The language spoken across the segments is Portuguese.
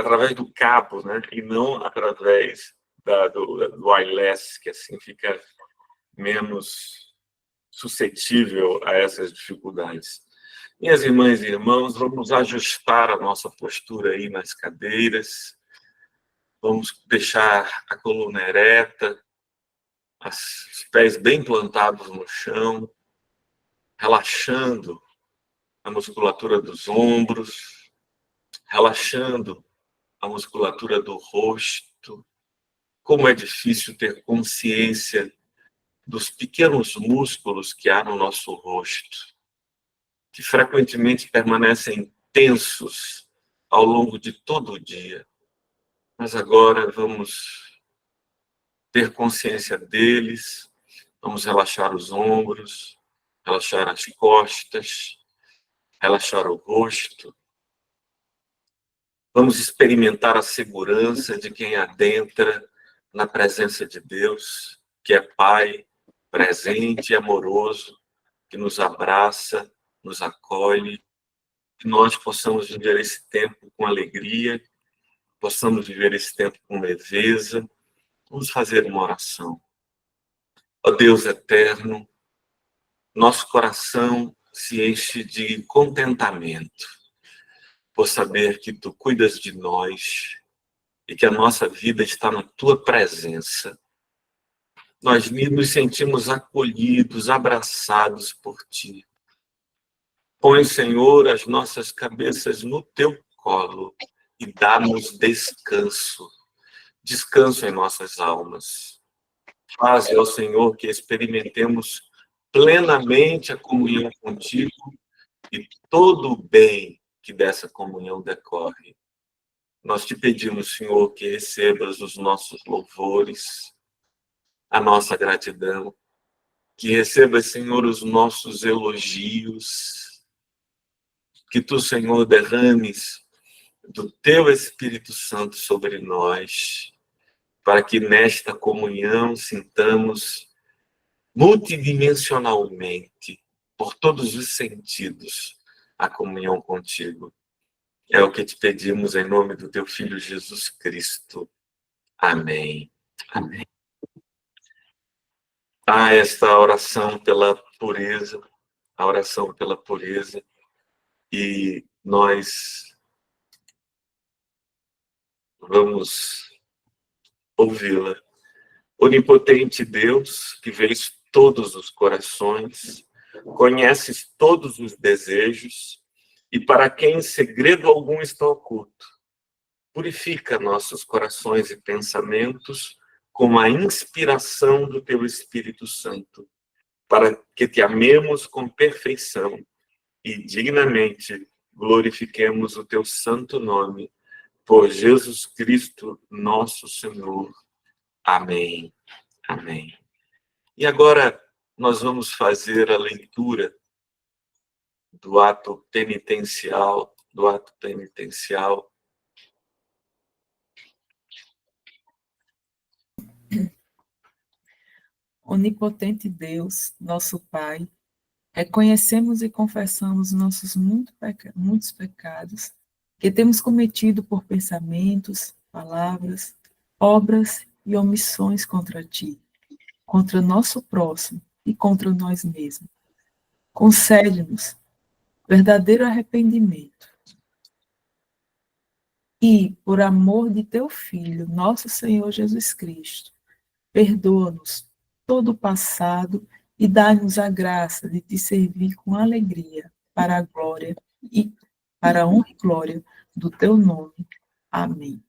através do cabo, né? E não através do wireless, que assim fica menos suscetível a essas dificuldades. Minhas irmãs e irmãos, vamos ajustar a nossa postura aí nas cadeiras, vamos deixar a coluna ereta, os pés bem plantados no chão, relaxando a musculatura dos ombros, relaxando a musculatura do rosto. Como é difícil ter consciência dos pequenos músculos que há no nosso rosto, que frequentemente permanecem tensos ao longo de todo o dia. Mas agora vamos ter consciência deles, vamos relaxar os ombros, relaxar as costas, relaxar o rosto. Vamos experimentar a segurança de quem adentra na presença de Deus, que é Pai, presente e amoroso, que nos abraça, nos acolhe, que nós possamos viver esse tempo com alegria, possamos viver esse tempo com leveza. Vamos fazer uma oração. Ó Deus eterno, nosso coração se enche de contentamento por saber que Tu cuidas de nós e que a nossa vida está na Tua presença. Nós nos sentimos acolhidos, abraçados por Ti. Põe, Senhor, as nossas cabeças no Teu colo e dá-nos descanso. Descanso em nossas almas. Faze, ó Senhor, que experimentemos plenamente a comunhão contigo e todo o bem que dessa comunhão decorre. Nós te pedimos, Senhor, que recebas os nossos louvores, a nossa gratidão, que recebas, Senhor, os nossos elogios, que Tu, Senhor, derrames do Teu Espírito Santo sobre nós, para que nesta comunhão sintamos multidimensionalmente, por todos os sentidos, a comunhão contigo. É o que te pedimos em nome do Teu Filho Jesus Cristo. Amém. Amém. Esta oração pela pureza, a oração pela pureza, e nós vamos ouvi-la. Onipotente Deus, que vês todos os corações, conheces todos os desejos, e para quem segredo algum está oculto, purifica nossos corações e pensamentos com a inspiração do Teu Espírito Santo, para que Te amemos com perfeição e dignamente glorifiquemos o Teu santo nome, por Jesus Cristo, nosso Senhor. Amém. Amém. E agora nós vamos fazer a leitura do ato penitencial, Onipotente Deus, nosso Pai, reconhecemos e confessamos nossos muitos pecados que temos cometido por pensamentos, palavras, obras e omissões contra Ti, contra nosso próximo e contra nós mesmos. Concede-nos verdadeiro arrependimento e, por amor de Teu Filho, nosso Senhor Jesus Cristo, perdoa-nos todo o passado e dá-nos a graça de Te servir com alegria para a glória e para a honra e glória do Teu nome. Amém.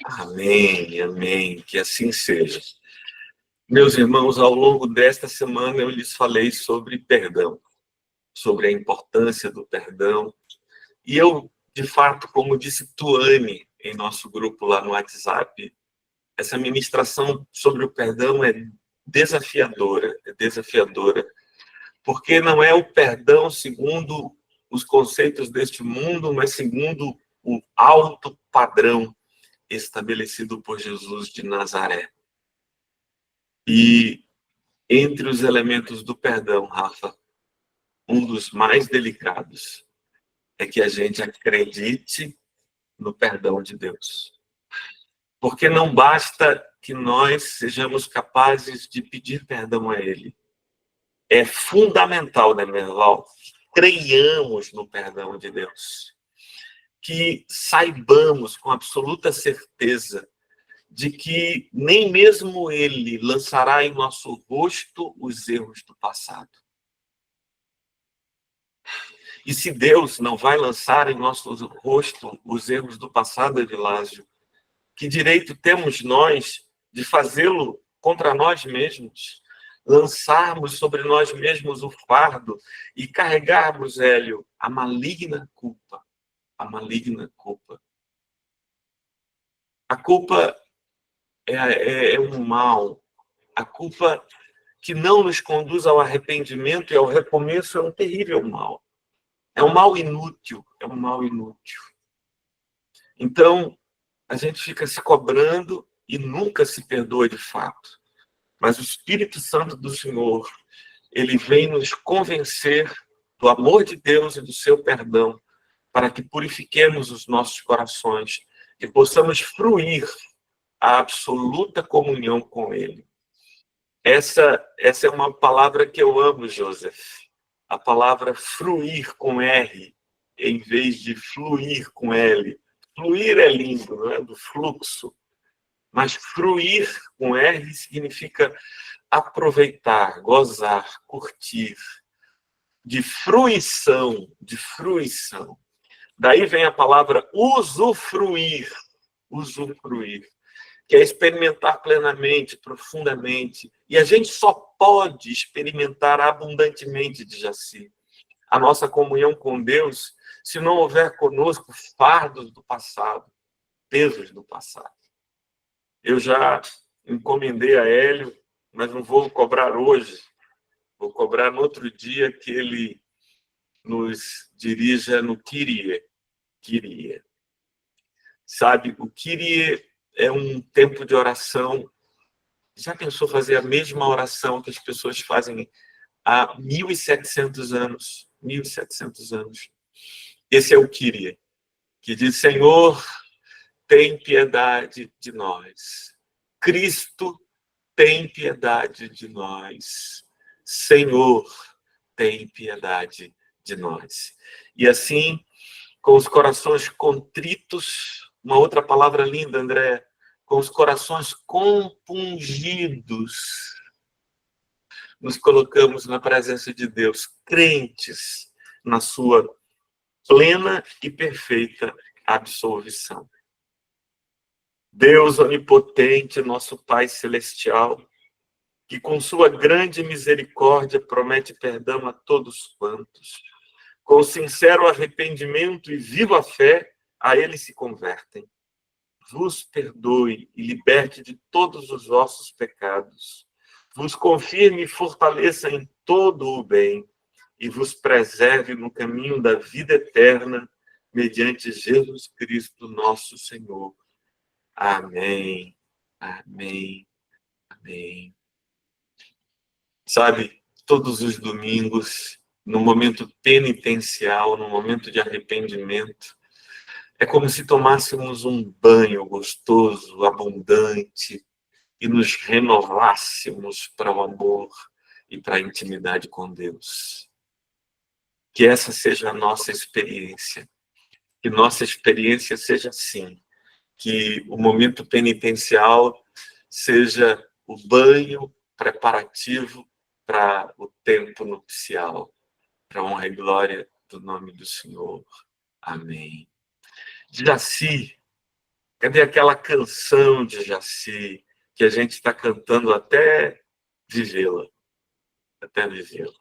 Amém, amém, que assim seja. Meus irmãos, ao longo desta semana eu lhes falei sobre perdão, sobre a importância do perdão. E eu, de fato, como disse Tuane em nosso grupo lá no WhatsApp, essa ministração sobre o perdão é desafiadora, porque não é o perdão segundo os conceitos deste mundo, mas segundo o alto padrão estabelecido por Jesus de Nazaré. E entre os elementos do perdão, Rafa, um dos mais delicados é que a gente acredite no perdão de Deus. Porque não basta que nós sejamos capazes de pedir perdão a Ele. É fundamental, né, Merlau? Creiamos no perdão de Deus. Que saibamos com absoluta certeza de que nem mesmo Ele lançará em nosso rosto os erros do passado. E se Deus não vai lançar em nosso rosto os erros do passado, Evilásio, que direito temos nós de fazê-lo contra nós mesmos? Lançarmos sobre nós mesmos o fardo e carregarmos, Hélio, a maligna culpa. A maligna culpa. A culpa é um mal. A culpa que não nos conduz ao arrependimento e ao recomeço é um terrível mal. É um mal inútil. É um mal inútil. Então, a gente fica se cobrando e nunca se perdoa de fato. Mas o Espírito Santo do Senhor, ele vem nos convencer do amor de Deus e do seu perdão, para que purifiquemos os nossos corações e possamos fruir a absoluta comunhão com Ele. Essa é uma palavra que eu amo, Joseph. A palavra fruir com R, em vez de fluir com L. Fluir é lindo, não é? Do fluxo. Mas fruir com R significa aproveitar, gozar, curtir. De fruição, de fruição. Daí vem a palavra usufruir, usufruir, que é experimentar plenamente, profundamente. E a gente só pode experimentar abundantemente de Jaci a nossa comunhão com Deus se não houver conosco fardos do passado, pesos do passado. Eu já encomendei a Hélio, mas não vou cobrar hoje. Vou cobrar no outro dia que ele nos dirija no Kyrie. Kyrie. Sabe, o Kyrie é um tempo de oração. Já pensou fazer a mesma oração que as pessoas fazem há 1.700 anos? 1.700 anos. Esse é o Kyrie, que diz: Senhor, tem piedade de nós. Cristo, tem piedade de nós. Senhor, tem piedade de nós. E assim, com os corações contritos, uma outra palavra linda, André, com os corações compungidos, nos colocamos na presença de Deus, crentes na sua plena e perfeita absolvição. Deus onipotente, nosso Pai celestial, que com sua grande misericórdia promete perdão a todos quantos, com sincero arrependimento e viva fé, a Ele se convertem. Vos perdoe e liberte de todos os vossos pecados. Vos confirme e fortaleça em todo o bem e vos preserve no caminho da vida eterna, mediante Jesus Cristo, nosso Senhor. Amém, amém, amém. Sabe, todos os domingos, no momento penitencial, no momento de arrependimento, é como se tomássemos um banho gostoso, abundante, e nos renovássemos para o amor e para a intimidade com Deus. Que essa seja a nossa experiência. Que nossa experiência seja assim. Que o momento penitencial seja o banho preparativo para o tempo nupcial, para a honra e glória do nome do Senhor. Amém. Jaci, cadê aquela canção de Jaci que a gente está cantando até vivê-la? Até vivê-la.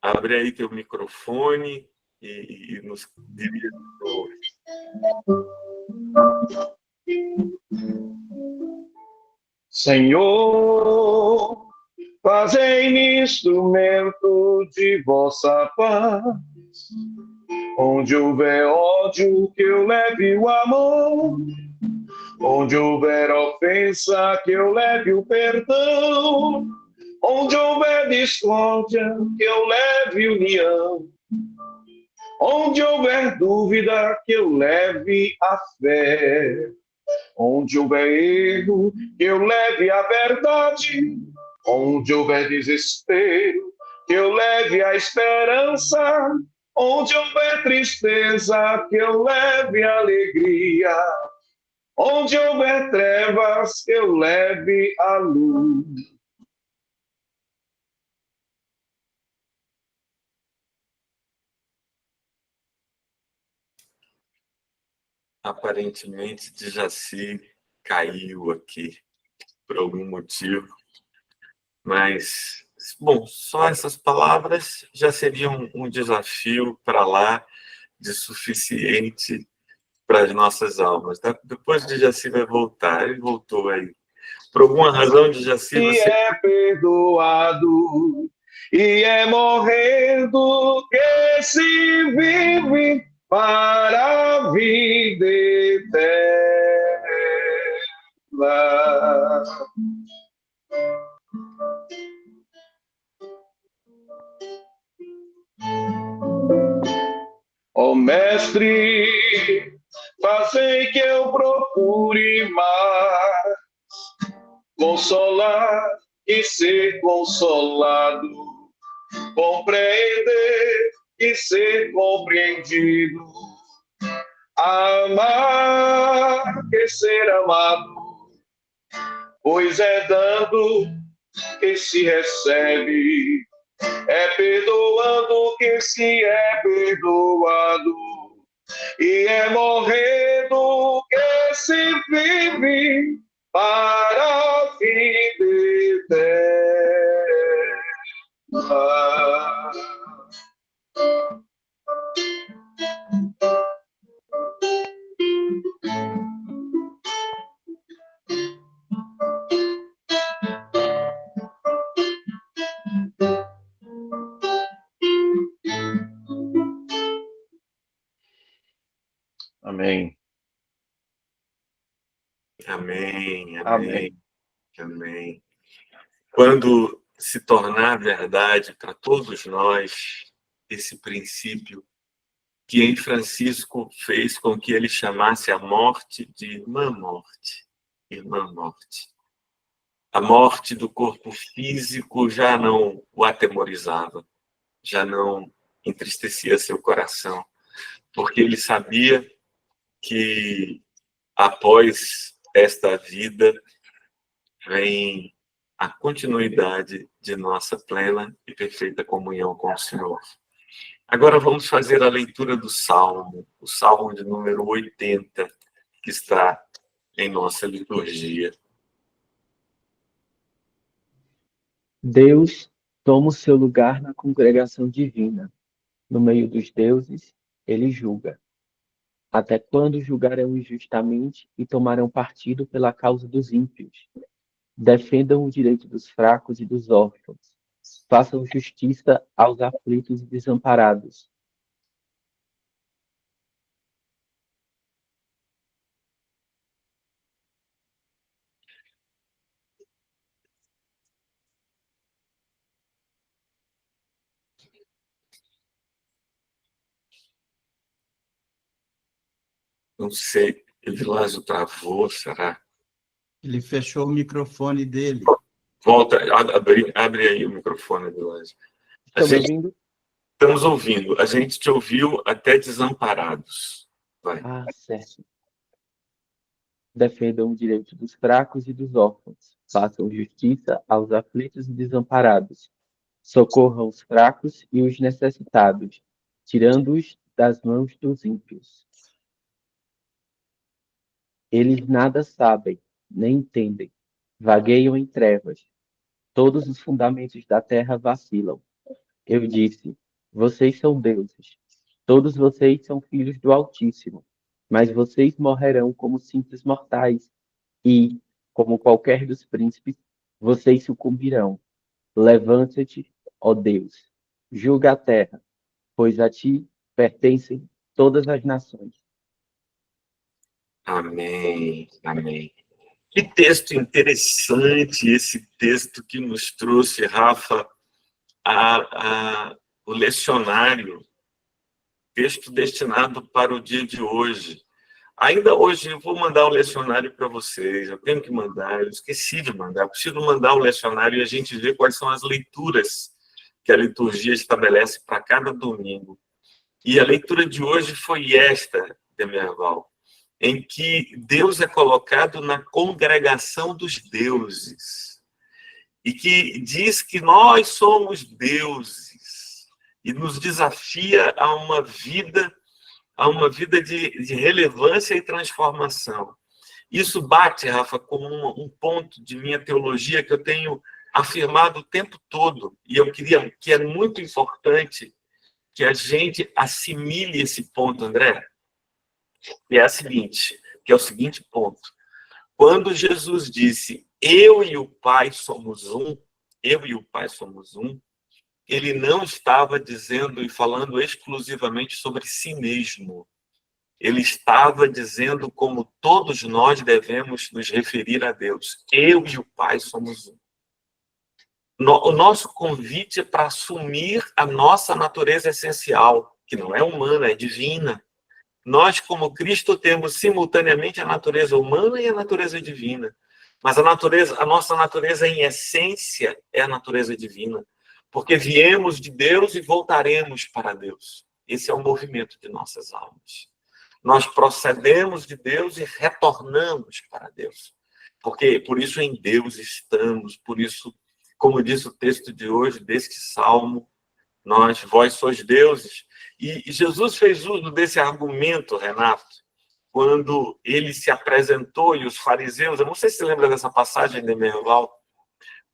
Abre aí teu microfone e nos dirija. Senhor, fazei-me instrumento de vossa paz. Onde houver ódio, que eu leve o amor. Onde houver ofensa, que eu leve o perdão. Onde houver discórdia, que eu leve união. Onde houver dúvida, que eu leve a fé. Onde houver erro, que eu leve a verdade. Onde houver desespero, que eu leve a esperança. Onde houver tristeza, que eu leve a alegria. Onde houver trevas, que eu leve a luz. Aparentemente, Djaci caiu aqui por algum motivo, mas, bom, só essas palavras já seriam um desafio para lá de suficiente para as nossas almas. Depois Djaci vai voltar, ele voltou aí. Por alguma razão, Djaci, E você... é perdoado, e é morrendo que se vive para a vida eterna. Ó Mestre, fazei que eu procure mais consolar e ser consolado, compreender e ser compreendido, amar e ser amado, pois é dando que se recebe, é perdoando que se é perdoado, e é morrendo que se vive para a vida eterna. Amém. Amém, Amém. amém, amém. Quando se tornar verdade para todos nós esse princípio que em Francisco fez com que ele chamasse a morte de irmã morte, irmã morte. A morte do corpo físico já não o atemorizava, já não entristecia seu coração, porque ele sabia que após esta vida vem a continuidade de nossa plena e perfeita comunhão com o Senhor. Agora vamos fazer a leitura do Salmo, o Salmo de número 80, que está em nossa liturgia. Deus toma o seu lugar na congregação divina. No meio dos deuses, ele julga. Até quando julgarão injustamente e tomarão partido pela causa dos ímpios? Defendam o direito dos fracos e dos órfãos. Façam justiça aos aflitos e desamparados. Não sei, Evilásio travou, será? Ele fechou o microfone dele. Volta, abre aí o microfone, Evilásio. Estão me ouvindo? Estamos ouvindo. A gente te ouviu até desamparados. Vai. Ah, certo. Defendam o direito dos fracos e dos órfãos. Façam justiça aos aflitos e desamparados. Socorram os fracos e os necessitados, tirando-os das mãos dos ímpios. Eles nada sabem, nem entendem. Vagueiam em trevas. Todos os fundamentos da terra vacilam. Eu disse: vocês são deuses. Todos vocês são filhos do Altíssimo. Mas vocês morrerão como simples mortais. E, como qualquer dos príncipes, vocês sucumbirão. Levanta-te, ó Deus. Julga a terra, pois a ti pertencem todas as nações. Amém, amém. Que texto interessante esse texto que nos trouxe, Rafa, o lecionário, texto destinado para o dia de hoje. Ainda hoje eu vou mandar o lecionário para vocês, eu tenho que mandar, eu esqueci de mandar, eu preciso mandar o lecionário e a gente vê quais são as leituras que a liturgia estabelece para cada domingo. E a leitura de hoje foi esta, Demerval, em que Deus é colocado na congregação dos deuses, e que diz que nós somos deuses, e nos desafia a uma vida de relevância e transformação. Isso bate, Rafa, como um ponto de minha teologia que eu tenho afirmado o tempo todo, e eu queria que é muito importante que a gente assimile esse ponto, André, que é o seguinte ponto. Quando Jesus disse, eu e o Pai somos um, ele não estava dizendo e falando exclusivamente sobre si mesmo. Ele estava dizendo como todos nós devemos nos referir a Deus. Eu e o Pai somos um. O nosso convite é para assumir a nossa natureza essencial, que não é humana, é divina. Nós, como Cristo, temos simultaneamente a natureza humana e a natureza divina. Mas a nossa natureza, em essência, é a natureza divina. Porque viemos de Deus e voltaremos para Deus. Esse é o movimento de nossas almas. Nós procedemos de Deus e retornamos para Deus. Porque por isso em Deus estamos, por isso, como diz o texto de hoje, deste salmo, vós sois deuses. E Jesus fez uso desse argumento, Renato, quando ele se apresentou e os fariseus, eu não sei se você lembra dessa passagem de Merval,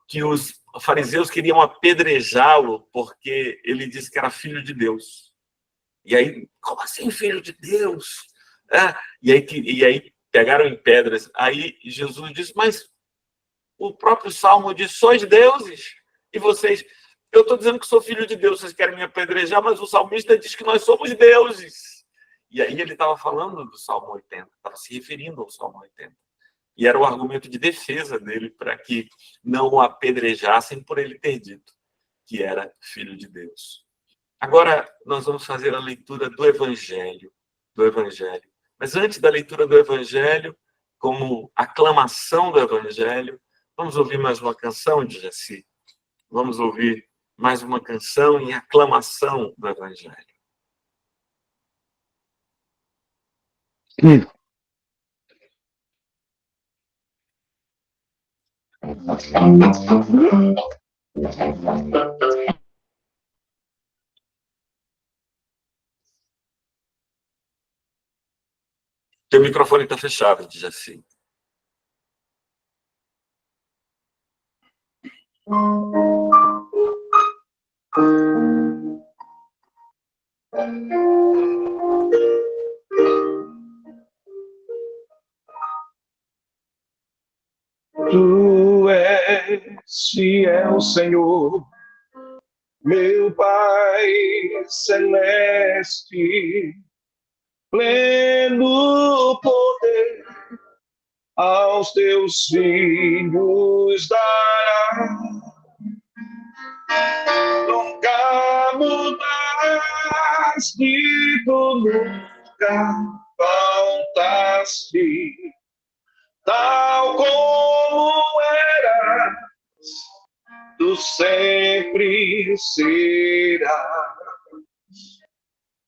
que os fariseus queriam apedrejá-lo porque ele disse que era filho de Deus. E aí, como assim filho de Deus? E aí pegaram em pedras. Aí Jesus disse, mas o próprio Salmo diz, sois deuses, e vocês... Eu estou dizendo que sou filho de Deus, vocês querem me apedrejar, mas o salmista diz que nós somos deuses. E aí ele estava falando do Salmo 80, estava se referindo ao Salmo 80. E era o argumento de defesa dele para que não o apedrejassem por ele ter dito que era filho de Deus. Agora nós vamos fazer a leitura do Evangelho. Mas antes da leitura do Evangelho, como aclamação do Evangelho, vamos ouvir mais uma canção de Jaci. Vamos ouvir mais uma canção em aclamação do Evangelho. Teu microfone está fechado, diz assim. Tu és fiel, Senhor, meu Pai celeste, pleno poder aos teus filhos dará. Nunca mudaste, tu nunca faltaste, tal como eras, tu sempre serás.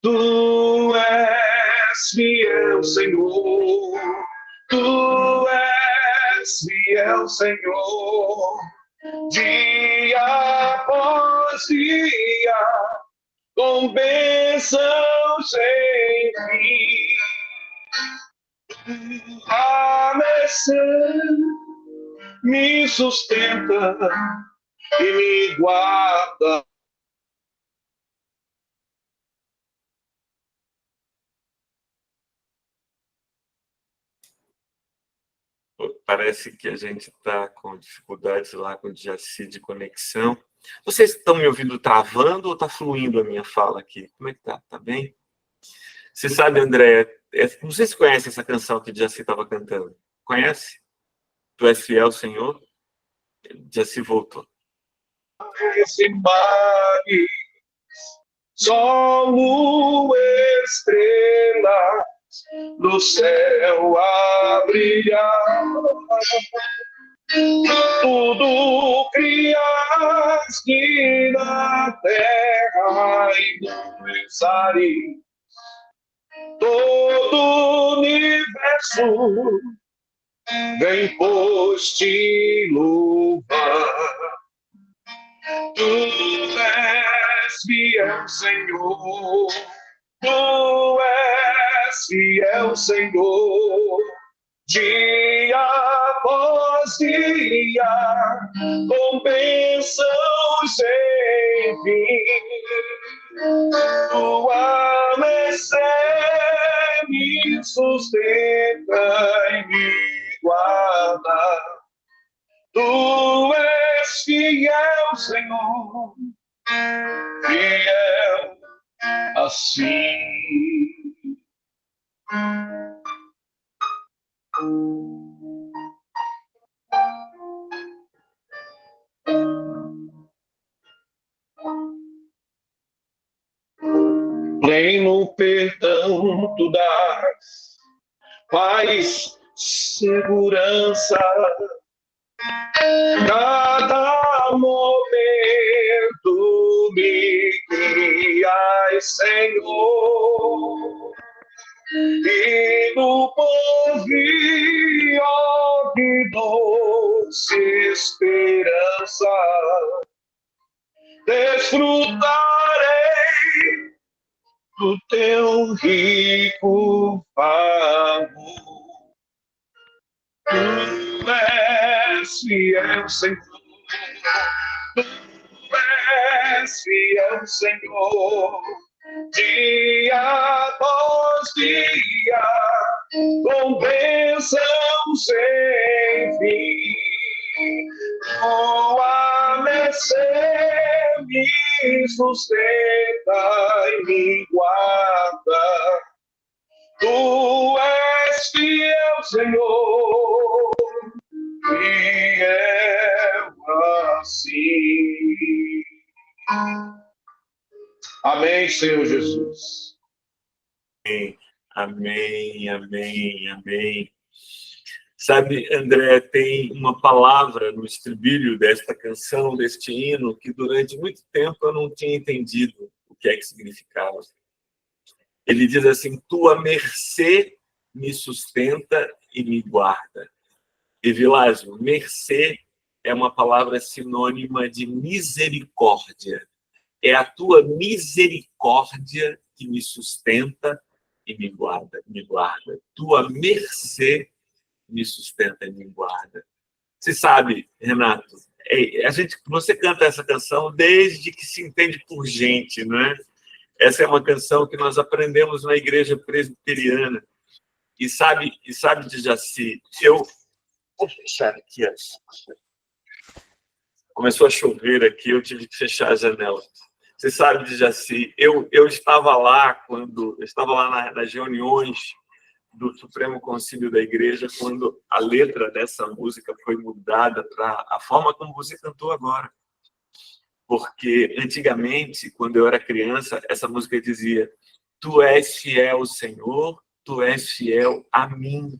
Tu és fiel, Senhor, tu és fiel, Senhor, dia após dia, com bênçãos sem fim. A mercê me sustenta e me guarda. Parece que a gente está com dificuldades lá com o Jaci de conexão. Vocês estão me ouvindo travando ou está fluindo a minha fala aqui? Como é que está? Está bem? Você sabe, André, não sei se conhece essa canção que o Jaci estava cantando. Conhece? Tu és fiel, Senhor? Já se voltou. Esse mares, sol, lua, estrela, no céu a brilhar. Tudo criaste na terra e nos ares, todo o universo vem pois te louvar. Tu és fiel, Senhor. Tu és fiel, Senhor. Dia após dia, com bênçãos sem fim. Tua mercê me sustenta e me guarda. Tu és fiel, Senhor, fiel assim. Pleno perdão tu dás, paz, segurança. Cada momento me guias, Senhor, e no porvir, ó, que doce esperança, desfrutarei do teu rico favor. Tu és fiel, Senhor. Tu és fiel, Senhor. Dia após dia, com bênção sem fim. Tua mercê me sustenta e me guarda. Tu és fiel, Senhor, fiel assim. Amém, Senhor Jesus. Amém, amém, amém. Sabe, André, tem uma palavra no estribilho desta canção, deste hino, que durante muito tempo eu não tinha entendido o que é que significava. Ele diz assim: tua mercê me sustenta e me guarda. E, Vilásio, mercê é uma palavra sinônima de misericórdia. É a tua misericórdia que me sustenta e me guarda, me guarda. Tua mercê me sustenta e me guarda. Você sabe, Renato, você canta essa canção desde que se entende por gente, não é? Essa é uma canção que nós aprendemos na igreja presbiteriana. E sabe de Jaci, vou fechar aqui, ó. Começou a chover aqui, eu tive que fechar a janela. Você sabe de Jaci, eu estava lá nas reuniões do Supremo Concílio da Igreja, quando a letra dessa música foi mudada para a forma como você cantou agora. Porque antigamente, quando eu era criança, essa música dizia: tu és fiel, Senhor, tu és fiel a mim.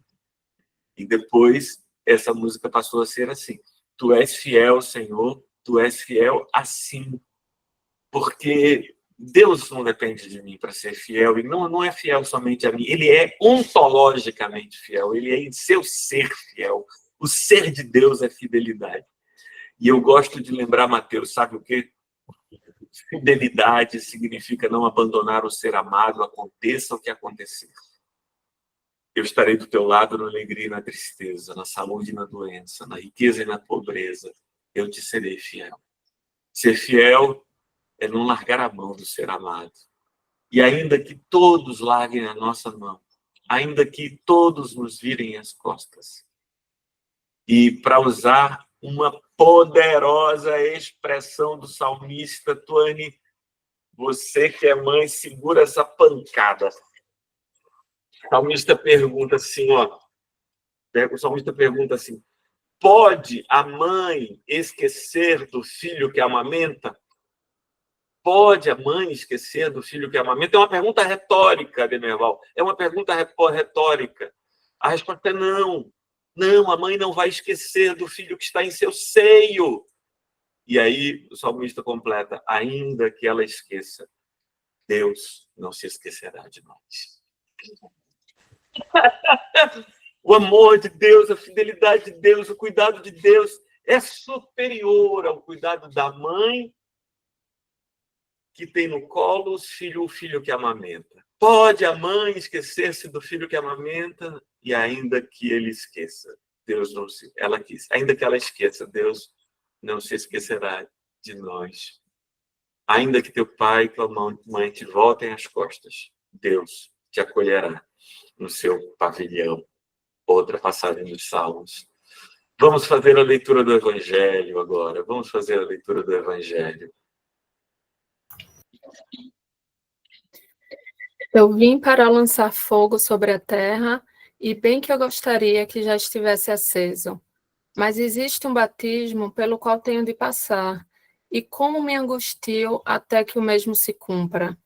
E depois essa música passou a ser assim: tu és fiel, Senhor, tu és fiel assim. Porque Deus não depende de mim para ser fiel, e não é fiel somente a mim, ele é ontologicamente fiel, ele é em seu ser fiel. O ser de Deus é fidelidade. E eu gosto de lembrar, Mateus, sabe o quê? Fidelidade significa não abandonar o ser amado, aconteça o que acontecer. Eu estarei do teu lado na alegria e na tristeza, na saúde e na doença, na riqueza e na pobreza. Eu te serei fiel. Ser fiel é não largar a mão do ser amado. E ainda que todos larguem a nossa mão, ainda que todos nos virem as costas, e para usar uma poderosa expressão do salmista, Tuane, você que é mãe, segura essa pancada. O salmista pergunta assim, Pode a mãe esquecer do filho que amamenta? Pode a mãe esquecer do filho que amamenta? É uma pergunta retórica, Demerval. É uma pergunta retórica. A resposta é não. Não, a mãe não vai esquecer do filho que está em seu seio. E aí o salmista completa: ainda que ela esqueça, Deus não se esquecerá de nós. O amor de Deus, a fidelidade de Deus, o cuidado de Deus é superior ao cuidado da mãe que tem no colo o filho que amamenta. Pode a mãe esquecer-se do filho que amamenta, e ainda que ele esqueça, Deus não se... Ela quis. Ainda que ela esqueça, Deus não se esquecerá de nós. Ainda que teu pai e tua mãe te voltem as costas, Deus te acolherá no seu pavilhão. Outra passagem dos Salmos. Vamos fazer a leitura do Evangelho agora. Vamos fazer a leitura do Evangelho. Eu vim para lançar fogo sobre a terra, e bem que eu gostaria que já estivesse aceso. Mas existe um batismo pelo qual tenho de passar, e como me angustio até que o mesmo se cumpra.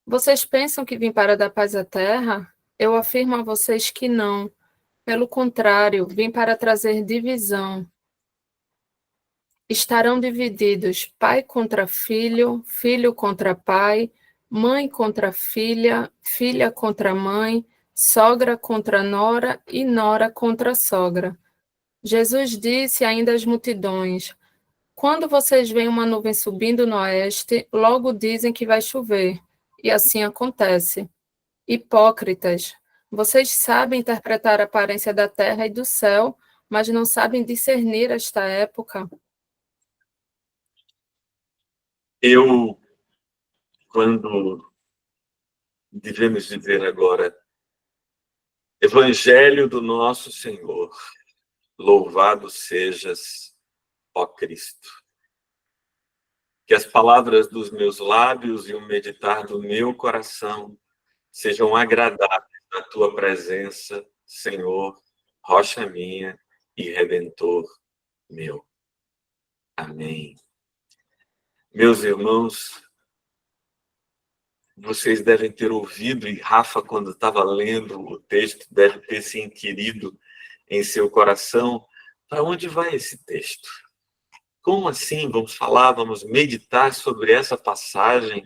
Vocês pensam que vim para dar paz à terra? Eu afirmo a vocês que não. Pelo contrário, vim para trazer divisão. Estarão divididos pai contra filho, filho contra pai, mãe contra filha, filha contra mãe, sogra contra nora e nora contra sogra. Jesus disse ainda às multidões: quando vocês veem uma nuvem subindo no oeste, logo dizem que vai chover. E assim acontece. Hipócritas, vocês sabem interpretar a aparência da terra e do céu, mas não sabem discernir esta época. Eu, quando devemos dizer agora, Evangelho do nosso Senhor, louvado sejas, ó Cristo. Que as palavras dos meus lábios e o meditar do meu coração sejam agradáveis na tua presença, Senhor, rocha minha e redentor meu. Amém. Meus irmãos, vocês devem ter ouvido, e Rafa, quando estava lendo o texto, deve ter se inquirido em seu coração: para onde vai esse texto? Como assim vamos meditar sobre essa passagem,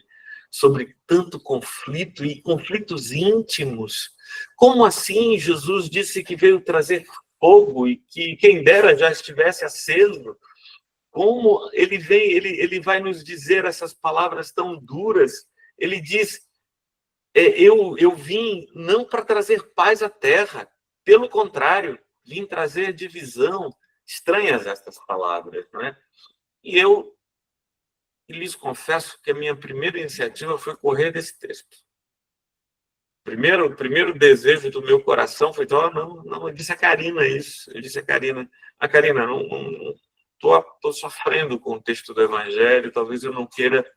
sobre tanto conflito e conflitos íntimos? Como assim Jesus disse que veio trazer fogo e que quem dera já estivesse aceso? Como ele vai nos dizer essas palavras tão duras? Ele diz: eu vim não para trazer paz à terra, pelo contrário, vim trazer divisão. Estranhas estas palavras, não é? E eu lhes confesso que a minha primeira iniciativa foi correr desse texto. O primeiro desejo do meu coração foi: não, eu disse a Karina isso. Eu disse a Karina: Karina, não estou sofrendo com o texto do Evangelho, talvez eu não queira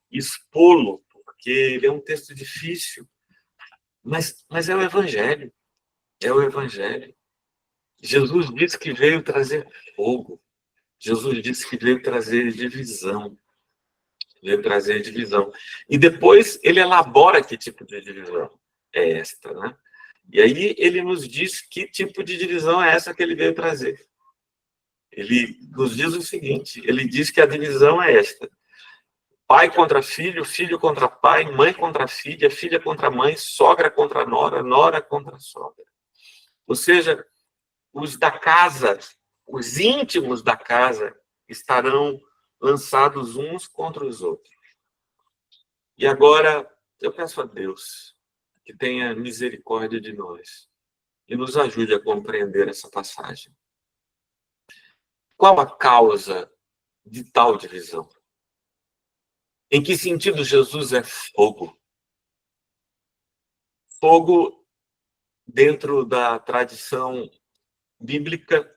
expô-lo, porque ele é um texto difícil. Mas é o Evangelho. É o Evangelho. Jesus disse que veio trazer fogo. Jesus disse que veio trazer divisão. Veio trazer divisão. E depois ele elabora que tipo de divisão é esta, né? E aí ele nos diz que tipo de divisão é essa que ele veio trazer. Ele nos diz o seguinte: ele diz que a divisão é esta: pai contra filho, filho contra pai, mãe contra filha, filha contra mãe, sogra contra nora, nora contra sogra. Ou seja, os da casa, os íntimos da casa, estarão lançados uns contra os outros. E agora eu peço a Deus que tenha misericórdia de nós e nos ajude a compreender essa passagem. Qual a causa de tal divisão? Em que sentido Jesus é fogo? Fogo, dentro da tradição bíblica,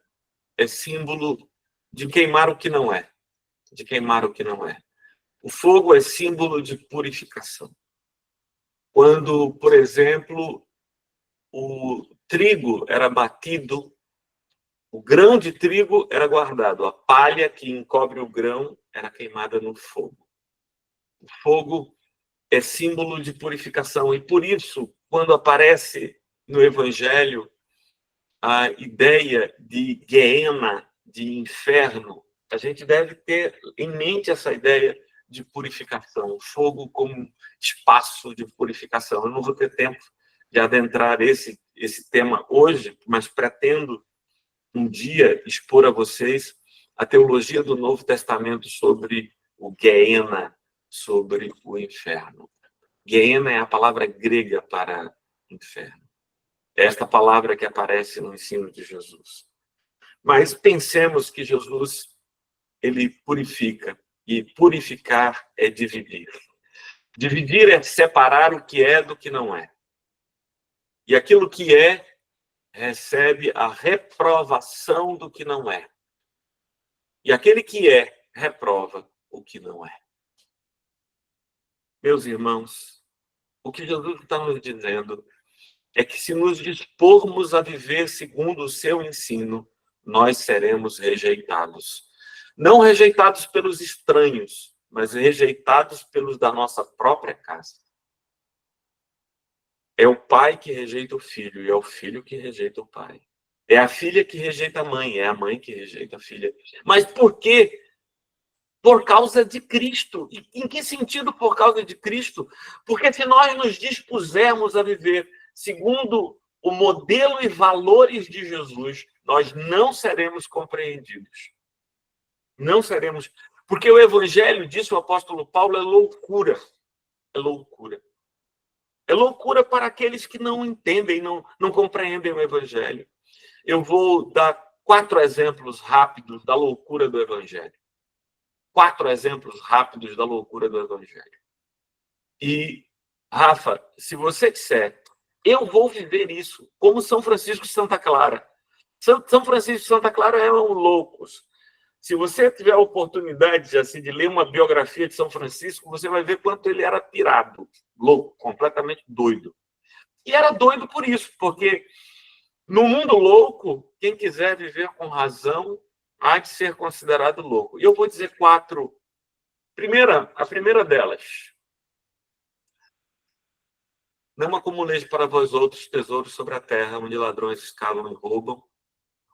é símbolo de queimar o que não é. De queimar o que não é. O fogo é símbolo de purificação. Quando, por exemplo, o trigo era batido O grão de trigo era guardado, a palha que encobre o grão era queimada no fogo. O fogo é símbolo de purificação, e por isso, quando aparece no Evangelho a ideia de Gehenna, de inferno, a gente deve ter em mente essa ideia de purificação, o fogo como espaço de purificação. Eu não vou ter tempo de adentrar esse tema hoje, mas pretendo um dia expor a vocês a teologia do Novo Testamento sobre o Gehenna, sobre o inferno. Gehenna é a palavra grega para inferno. É esta palavra que aparece no ensino de Jesus. Mas pensemos que Jesus, ele purifica, e purificar é dividir. Dividir é separar o que é do que não é. E aquilo que é recebe a reprovação do que não é. E aquele que é, reprova o que não é. Meus irmãos, o que Jesus está nos dizendo é que se nos dispormos a viver segundo o seu ensino, nós seremos rejeitados. Não rejeitados pelos estranhos, mas rejeitados pelos da nossa própria casa. É o pai que rejeita o filho, e é o filho que rejeita o pai. É a filha que rejeita a mãe, é a mãe que rejeita a filha. Mas por quê? Por causa de Cristo. E em que sentido por causa de Cristo? Porque se nós nos dispusermos a viver segundo o modelo e valores de Jesus, nós não seremos compreendidos. Não seremos. Porque o evangelho, disse o apóstolo Paulo, é loucura. É loucura. É loucura para aqueles que não entendem, não compreendem o evangelho. Eu vou dar 4 exemplos rápidos da loucura do evangelho. 4 exemplos rápidos da loucura do evangelho. E, Rafa, se você disser, eu vou viver isso, como São Francisco de Santa Clara. São Francisco de Santa Clara eram loucos. Se você tiver a oportunidade assim, de ler uma biografia de São Francisco, você vai ver quanto ele era pirado, louco, completamente doido. E era doido por isso, porque no mundo louco, quem quiser viver com razão há de ser considerado louco. E eu vou dizer 4. A primeira delas. Não acumuleis para vós outros tesouros sobre a terra, onde ladrões escavam e roubam,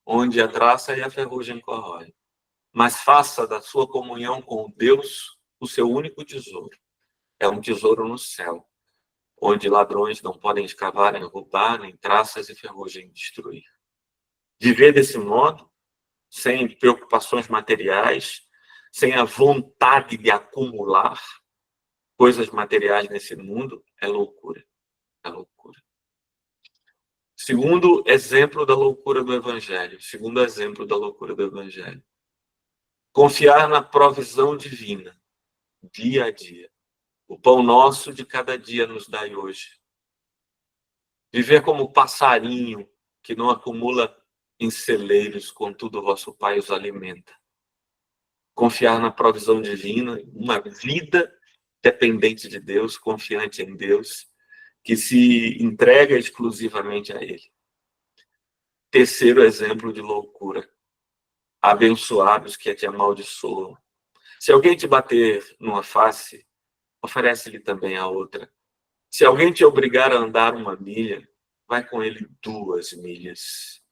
onde a traça e a ferrugem corroem. Mas faça da sua comunhão com Deus o seu único tesouro. É um tesouro no céu, onde ladrões não podem escavar, nem roubar, nem traças e ferrugem destruir. Viver desse modo, sem preocupações materiais, sem a vontade de acumular coisas materiais nesse mundo, é loucura. É loucura. Segundo exemplo da loucura do Evangelho. Segundo exemplo da loucura do Evangelho. Confiar na provisão divina, dia a dia. O pão nosso de cada dia nos dai hoje. Viver como passarinho que não acumula em celeiros, contudo o vosso Pai os alimenta. Confiar na provisão divina, uma vida dependente de Deus, confiante em Deus, que se entrega exclusivamente a Ele. Terceiro exemplo de loucura. Abençoados que te amaldiçoam. Se alguém te bater numa face, oferece-lhe também a outra. Se alguém te obrigar a andar 1 milha, vai com ele 2 milhas.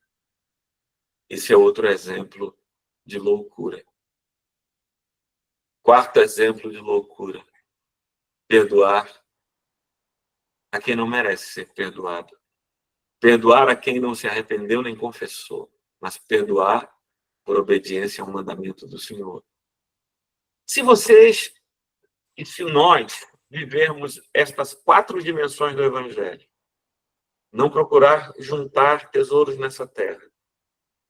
Esse é outro exemplo de loucura. Quarto exemplo de loucura. Perdoar a quem não merece ser perdoado. Perdoar a quem não se arrependeu nem confessou, mas perdoar por obediência ao mandamento do Senhor. Se vocês e se nós vivermos estas 4 dimensões do Evangelho, não procurar juntar tesouros nessa terra,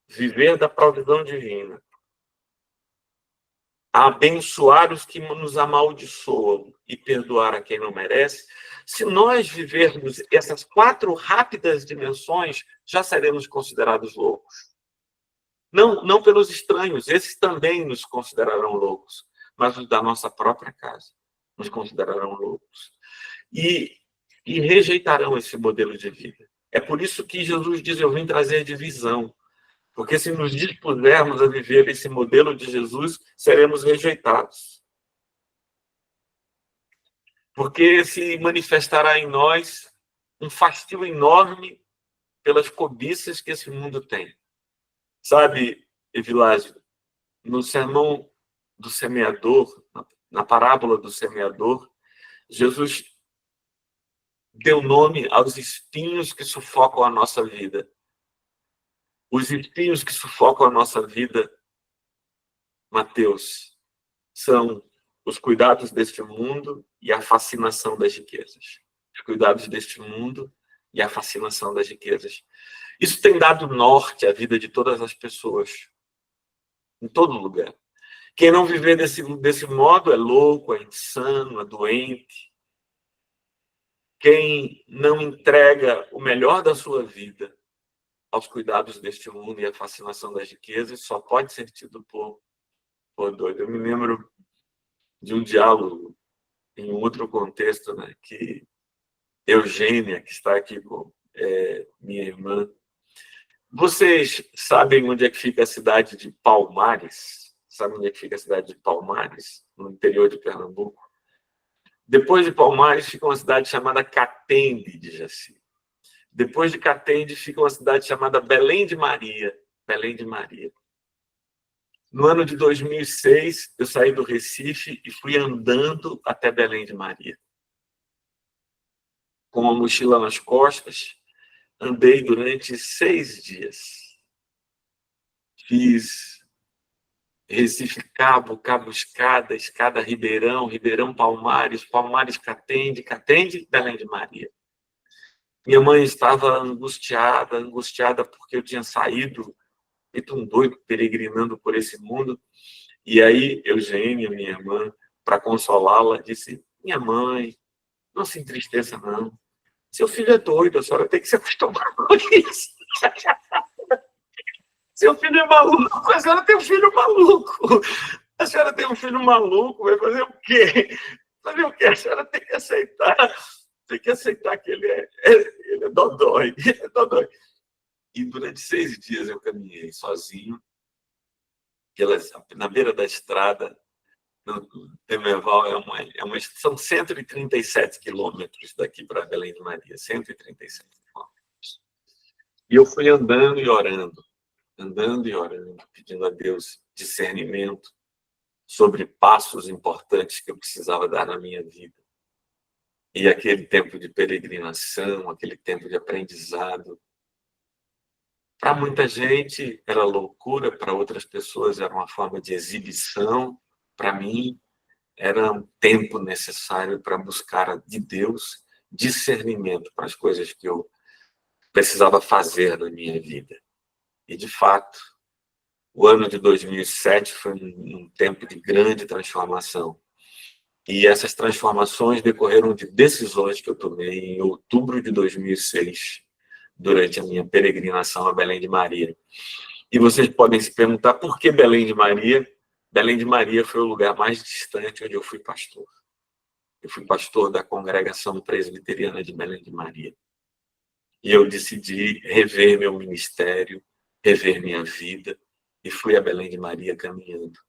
viver da provisão divina, abençoar os que nos amaldiçoam e perdoar a quem não merece, se nós vivermos essas 4 rápidas dimensões, já seremos considerados loucos. Não pelos estranhos, esses também nos considerarão loucos, mas os da nossa própria casa nos considerarão loucos. E rejeitarão esse modelo de vida. É por isso que Jesus diz, eu vim trazer divisão. Porque se nos dispusermos a viver esse modelo de Jesus, seremos rejeitados. Porque se manifestará em nós um fastio enorme pelas cobiças que esse mundo tem. Sabe, Evilásio, no sermão do semeador, na parábola do semeador, Jesus deu nome aos espinhos que sufocam a nossa vida. Os espinhos que sufocam a nossa vida, Mateus, são os cuidados deste mundo e a fascinação das riquezas. Os cuidados deste mundo e a fascinação das riquezas. Isso tem dado norte à vida de todas as pessoas, em todo lugar. Quem não viver desse modo é louco, é insano, é doente. Quem não entrega o melhor da sua vida aos cuidados deste mundo e à fascinação das riquezas só pode ser tido por doido. Eu me lembro de um diálogo em outro contexto, né, que Eugênia, que está aqui com minha irmã. Vocês sabem onde é que fica a cidade de Palmares? Sabem onde é que fica a cidade de Palmares, no interior de Pernambuco? Depois de Palmares fica uma cidade chamada Catende de Jaci. Depois de Catende fica uma cidade chamada Belém de Maria. Belém de Maria. No ano de 2006, eu saí do Recife e fui andando até Belém de Maria. Com uma mochila nas costas, andei durante 6 dias. Fiz Recife Cabo, Cabo Escada, Escada Ribeirão, Ribeirão Palmares, Palmares Catende, Catende Belém de Maria. Minha mãe estava angustiada porque eu tinha saído, feito um doido, peregrinando por esse mundo. E aí, Eugênia, minha irmã, para consolá-la, disse: minha mãe, não se entristeça, não. Seu filho é doido, a senhora tem que se acostumar com isso. Seu filho é maluco, a senhora tem um filho maluco. A senhora tem um filho maluco, vai fazer o quê? Fazer o quê? A senhora tem que aceitar. Tem que aceitar que ele é dodói. É dodói. E durante 6 dias eu caminhei sozinho, na beira da estrada, no Temerval, são 137 quilômetros daqui para Belém de Maria, 137 quilômetros. E eu fui andando e orando, pedindo a Deus discernimento sobre passos importantes que eu precisava dar na minha vida. E aquele tempo de peregrinação, aquele tempo de aprendizado, para muita gente era loucura, para outras pessoas era uma forma de exibição. Para mim, era um tempo necessário para buscar de Deus discernimento para as coisas que eu precisava fazer na minha vida. E, de fato, o ano de 2007 foi um tempo de grande transformação. E essas transformações decorreram de decisões que eu tomei em outubro de 2006, durante a minha peregrinação a Belém de Maria. E vocês podem se perguntar por que Belém de Maria? Belém de Maria foi o lugar mais distante onde eu fui pastor. Eu fui pastor da congregação presbiteriana de Belém de Maria. E eu decidi rever meu ministério, rever minha vida, e fui a Belém de Maria caminhando.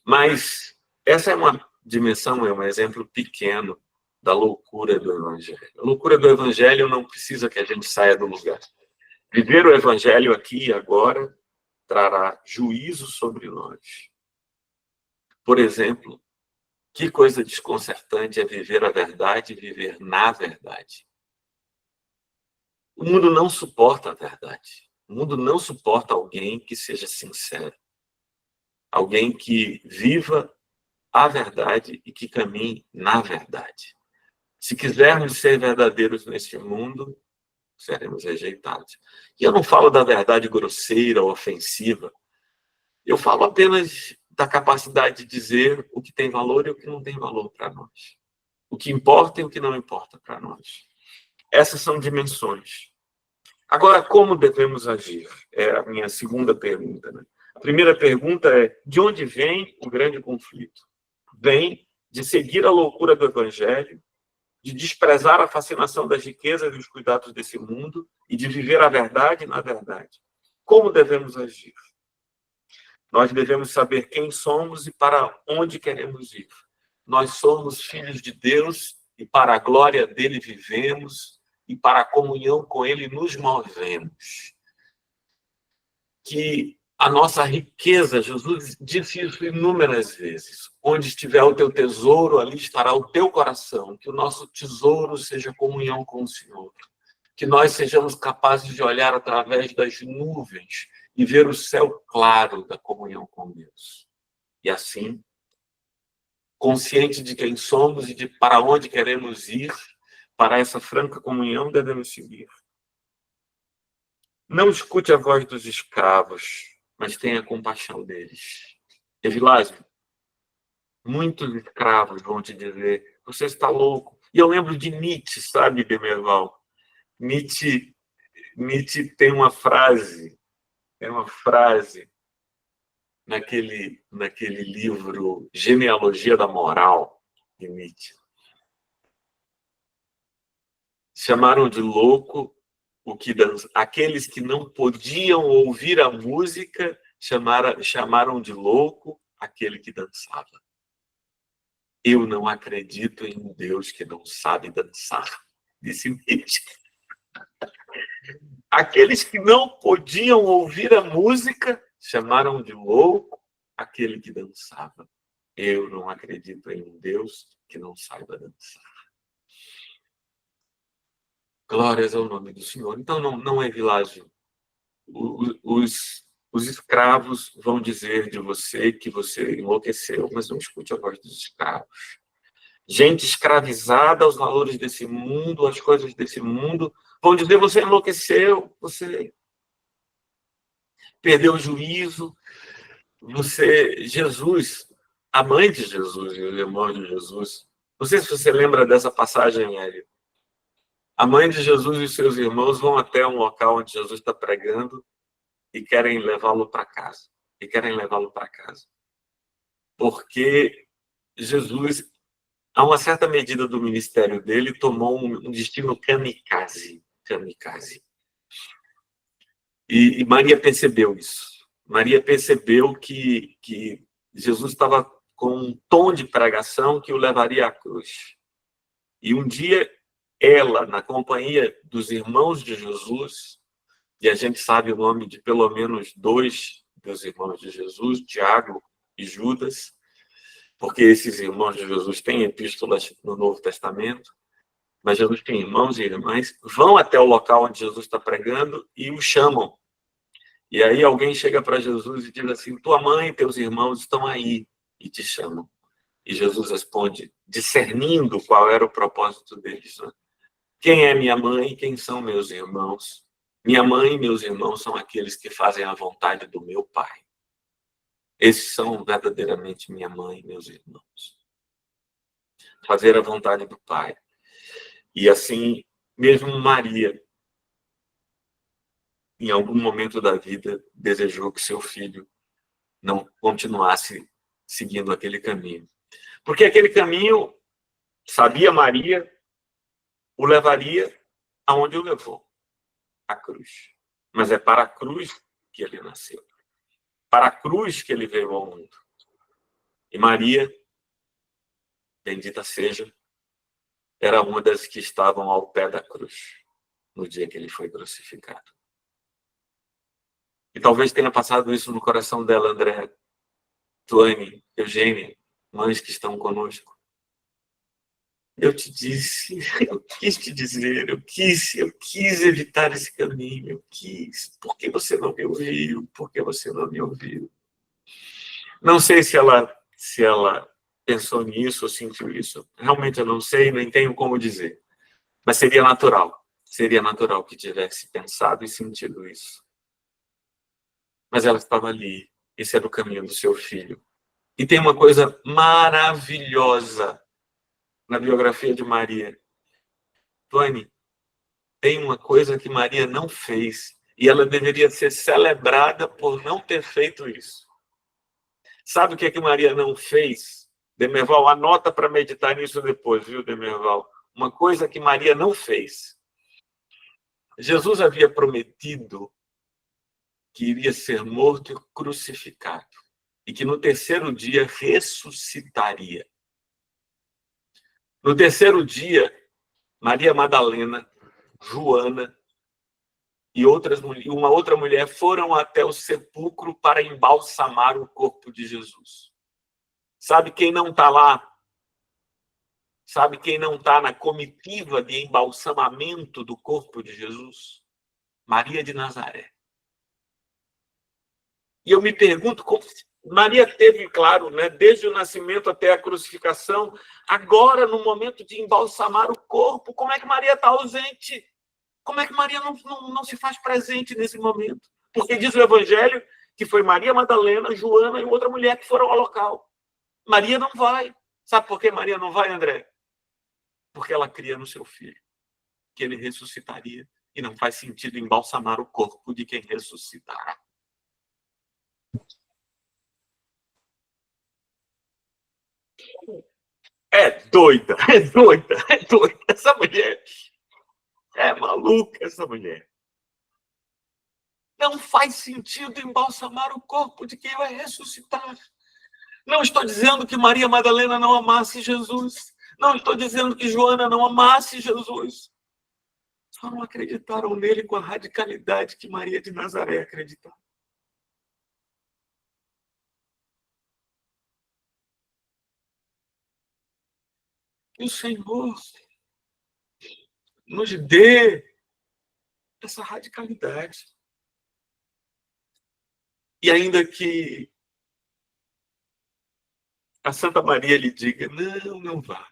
Mas essa é uma dimensão, é um exemplo pequeno da loucura do Evangelho. A loucura do Evangelho não precisa que a gente saia do lugar. Viver o Evangelho aqui e agora trará juízo sobre nós. Por exemplo, que coisa desconcertante é viver a verdade e viver na verdade. O mundo não suporta a verdade. O mundo não suporta alguém que seja sincero. Alguém que viva a verdade e que caminhe na verdade. Se quisermos ser verdadeiros neste mundo, seremos rejeitados. E eu não falo da verdade grosseira ou ofensiva. Eu falo apenas da capacidade de dizer o que tem valor e o que não tem valor para nós. O que importa e o que não importa para nós. Essas são dimensões. Agora, como devemos agir? É a minha segunda pergunta, né? A primeira pergunta é: de onde vem o grande conflito? Vem de seguir a loucura do Evangelho, de desprezar a fascinação das riquezas e os cuidados desse mundo e de viver a verdade na verdade. como devemos agir. Nós devemos saber quem somos e para onde queremos ir. Nós somos filhos de Deus e para a glória dele vivemos e para a comunhão com ele nos movemos. Que a nossa riqueza, Jesus disse isso inúmeras vezes, onde estiver o teu tesouro, ali estará o teu coração. Que o nosso tesouro seja comunhão com o Senhor. Que nós sejamos capazes de olhar através das nuvens e ver o céu claro da comunhão com Deus. E assim, consciente de quem somos e de para onde queremos ir, para essa franca comunhão devemos seguir. Não escute a voz dos escravos, mas tenha compaixão deles. Evilásio, muitos escravos vão te dizer, você está louco. E eu lembro de Nietzsche, sabe, Demerval? Nietzsche tem uma frase naquele livro Genealogia da Moral, de Nietzsche. Chamaram de louco aqueles que não podiam ouvir a música, chamaram de louco aquele que dançava. Eu não acredito em um Deus que não sabe dançar, disse Nietzsche. Aqueles que não podiam ouvir a música chamaram de louco aquele que dançava. Eu não acredito em um Deus que não saiba dançar. Glórias ao nome do Senhor. Então, não é Világio. Os escravos vão dizer de você que você enlouqueceu, mas não escute a voz dos escravos. Gente escravizada aos valores desse mundo, às coisas desse mundo, vão dizer, você enlouqueceu, você perdeu o juízo, Jesus, a mãe de Jesus e os irmãos de Jesus. Não sei se você lembra dessa passagem, Hélio. A mãe de Jesus e os seus irmãos vão até um local onde Jesus está pregando e querem levá-lo para casa. Porque Jesus, a uma certa medida do ministério dele, tomou um destino kamikaze. E Maria percebeu isso. Maria percebeu que Jesus estava com um tom de pregação que o levaria à cruz. E um dia, ela, na companhia dos irmãos de Jesus, e a gente sabe o nome de pelo menos 2 dos irmãos de Jesus, Tiago e Judas, porque esses irmãos de Jesus têm epístolas no Novo Testamento, mas Jesus tem irmãos e irmãs, vão até o local onde Jesus está pregando e o chamam. E aí alguém chega para Jesus e diz assim, tua mãe e teus irmãos estão aí e te chamam. E Jesus responde, discernindo qual era o propósito deles. Né? Quem é minha mãe e quem são meus irmãos? Minha mãe e meus irmãos são aqueles que fazem a vontade do meu Pai. Esses são verdadeiramente minha mãe e meus irmãos. Fazer a vontade do Pai. E assim, mesmo Maria, em algum momento da vida, desejou que seu filho não continuasse seguindo aquele caminho. Porque aquele caminho, sabia Maria, o levaria aonde o levou, a cruz. Mas é para a cruz que ele nasceu. Para a cruz que ele veio ao mundo. E Maria, bendita seja, era uma das que estavam ao pé da cruz, no dia que ele foi crucificado. E talvez tenha passado isso no coração dela, André, Tuane, Eugênia, mães que estão conosco. Eu te disse, eu quis te dizer, eu quis evitar esse caminho, eu quis. Por que você não me ouviu? Por que você não me ouviu? Não sei se ela pensou nisso ou sentiu isso. Realmente eu não sei, nem tenho como dizer. Mas seria natural que tivesse pensado e sentido isso. Mas ela estava ali. Esse era o caminho do seu filho. E tem uma coisa maravilhosa na biografia de Maria. Tony, tem uma coisa que Maria não fez. E ela deveria ser celebrada por não ter feito isso. Sabe o que é que Maria não fez? Demerval, anota para meditar nisso depois, viu, Demerval? Uma coisa que Maria não fez. Jesus havia prometido que iria ser morto e crucificado, e que no terceiro dia ressuscitaria. No terceiro dia, Maria Madalena, Joana e uma outra mulher foram até o sepulcro para embalsamar o corpo de Jesus. Sabe quem não está lá? Sabe quem não está na comitiva de embalsamamento do corpo de Jesus? Maria de Nazaré. E eu me pergunto, como Maria teve, claro, né, desde o nascimento até a crucificação, agora, no momento de embalsamar o corpo, como é que Maria está ausente? Como é que Maria não se faz presente nesse momento? Porque diz o Evangelho que foi Maria Madalena, Joana e outra mulher que foram ao local. Maria não vai. Sabe por que Maria não vai, André? Porque ela cria no seu filho que ele ressuscitaria. E não faz sentido embalsamar o corpo de quem ressuscitará. É doida, é doida, é doida. Essa mulher é maluca, essa mulher. Não faz sentido embalsamar o corpo de quem vai ressuscitar. Não estou dizendo que Maria Madalena não amasse Jesus. Não estou dizendo que Joana não amasse Jesus. Só não acreditaram nele com a radicalidade que Maria de Nazaré acreditava. Que o Senhor nos dê essa radicalidade. E ainda que a Santa Maria lhe diga, não vá.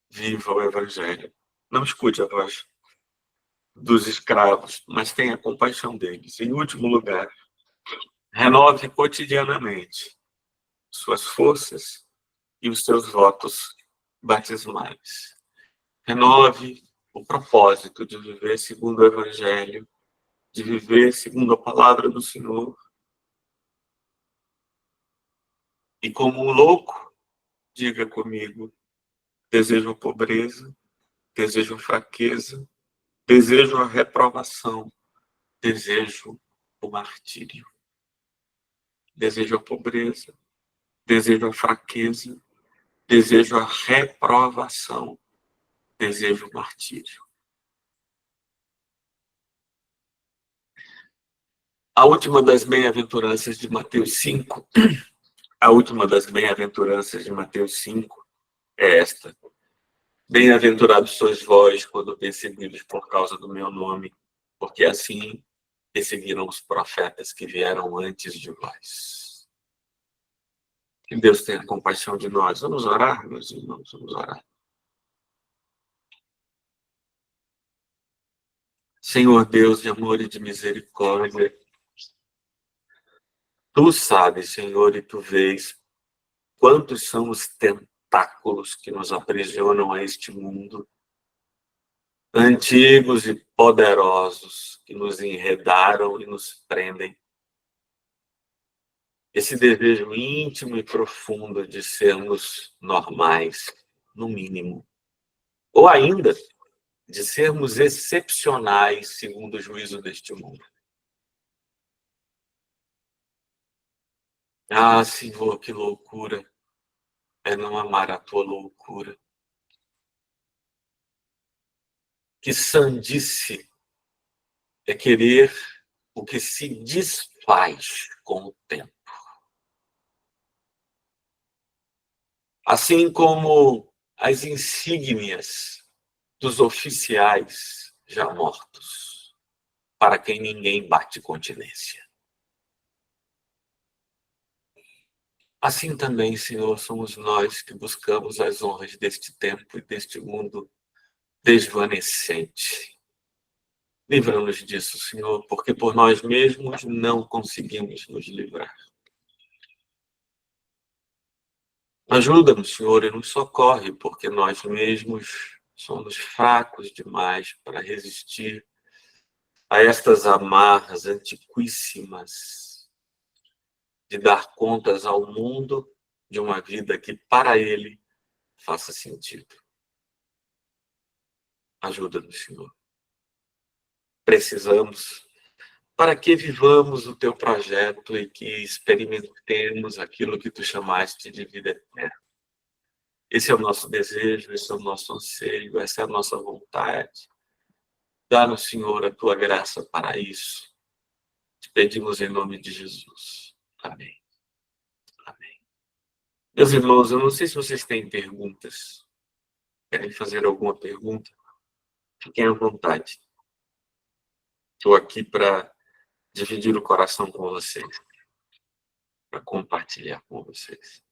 Viva o Evangelho. Não escute a voz dos escravos, mas tenha compaixão deles. Em último lugar, renove cotidianamente suas forças e os seus votos batismais. Renove o propósito de viver segundo o Evangelho, de viver segundo a palavra do Senhor. E como um louco, diga comigo, desejo a pobreza, desejo a fraqueza, desejo a reprovação, desejo o martírio. Desejo a pobreza, desejo a fraqueza, desejo a reprovação, desejo o martírio. A última das bem-aventuranças de Mateus 5, a última das bem-aventuranças de Mateus 5 é esta. Bem-aventurados sois vós quando perseguidos por causa do meu nome, porque assim perseguiram os profetas que vieram antes de vós. Que Deus tenha compaixão de nós. Vamos orar, meus irmãos, vamos orar. Senhor Deus de amor e de misericórdia, Tu sabes, Senhor, e Tu vês quantos são os tentáculos que nos aprisionam a este mundo, antigos e poderosos que nos enredaram e nos prendem. Esse desejo íntimo e profundo de sermos normais, no mínimo, ou ainda de sermos excepcionais segundo o juízo deste mundo. Ah, Senhor, que loucura é não amar a tua loucura. Que sandice é querer o que se desfaz com o tempo. Assim como as insígnias dos oficiais já mortos, para quem ninguém bate continência. Assim também, Senhor, somos nós que buscamos as honras deste tempo e deste mundo desvanecente. Livra-nos disso, Senhor, porque por nós mesmos não conseguimos nos livrar. Ajuda-nos, Senhor, e nos socorre, porque nós mesmos somos fracos demais para resistir a estas amarras antiquíssimas de dar contas ao mundo de uma vida que para ele faça sentido. Ajuda-nos, Senhor. Precisamos para que vivamos o teu projeto e que experimentemos aquilo que tu chamaste de vida eterna. Esse é o nosso desejo, esse é o nosso anseio, essa é a nossa vontade. Dá-nos, Senhor, a tua graça para isso. Te pedimos em nome de Jesus. Amém. Amém. Meus irmãos, eu não sei se vocês têm perguntas. Querem fazer alguma pergunta? Fiquem à vontade. Estou aqui para dividir o coração com vocês, para compartilhar com vocês.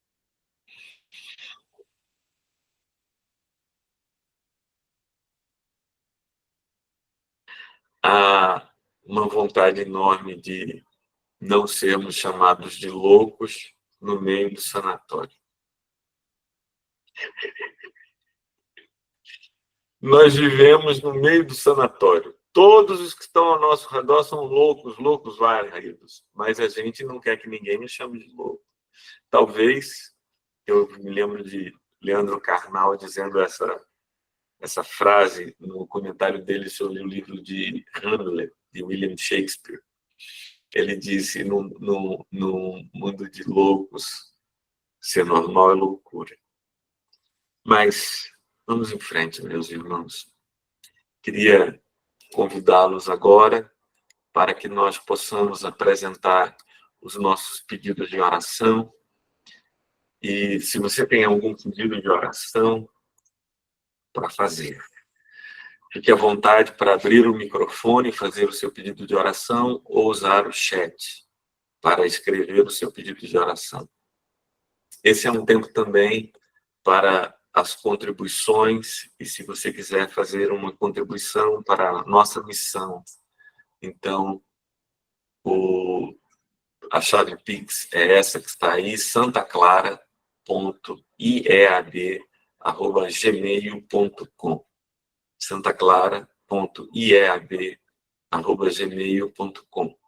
Há uma vontade enorme de não sermos chamados de loucos no meio do sanatório. Nós vivemos no meio do sanatório. Todos os que estão ao nosso redor são loucos, loucos vários, mas a gente não quer que ninguém me chame de louco. Talvez, eu me lembro de Leandro Carnal dizendo essa frase no comentário dele sobre o livro de Hamlet, de William Shakespeare. Ele disse, no mundo de loucos, ser normal é loucura. Mas vamos em frente, meus irmãos. Queria convidá-los agora para que nós possamos apresentar os nossos pedidos de oração. E se você tem algum pedido de oração para fazer, fique à vontade para abrir o microfone, fazer o seu pedido de oração ou usar o chat para escrever o seu pedido de oração. Esse é um tempo também para as contribuições, e se você quiser fazer uma contribuição para a nossa missão, então a chave Pix é essa que está aí, santaclara.ieab@gmail.com. santaclara.ieab@gmail.com.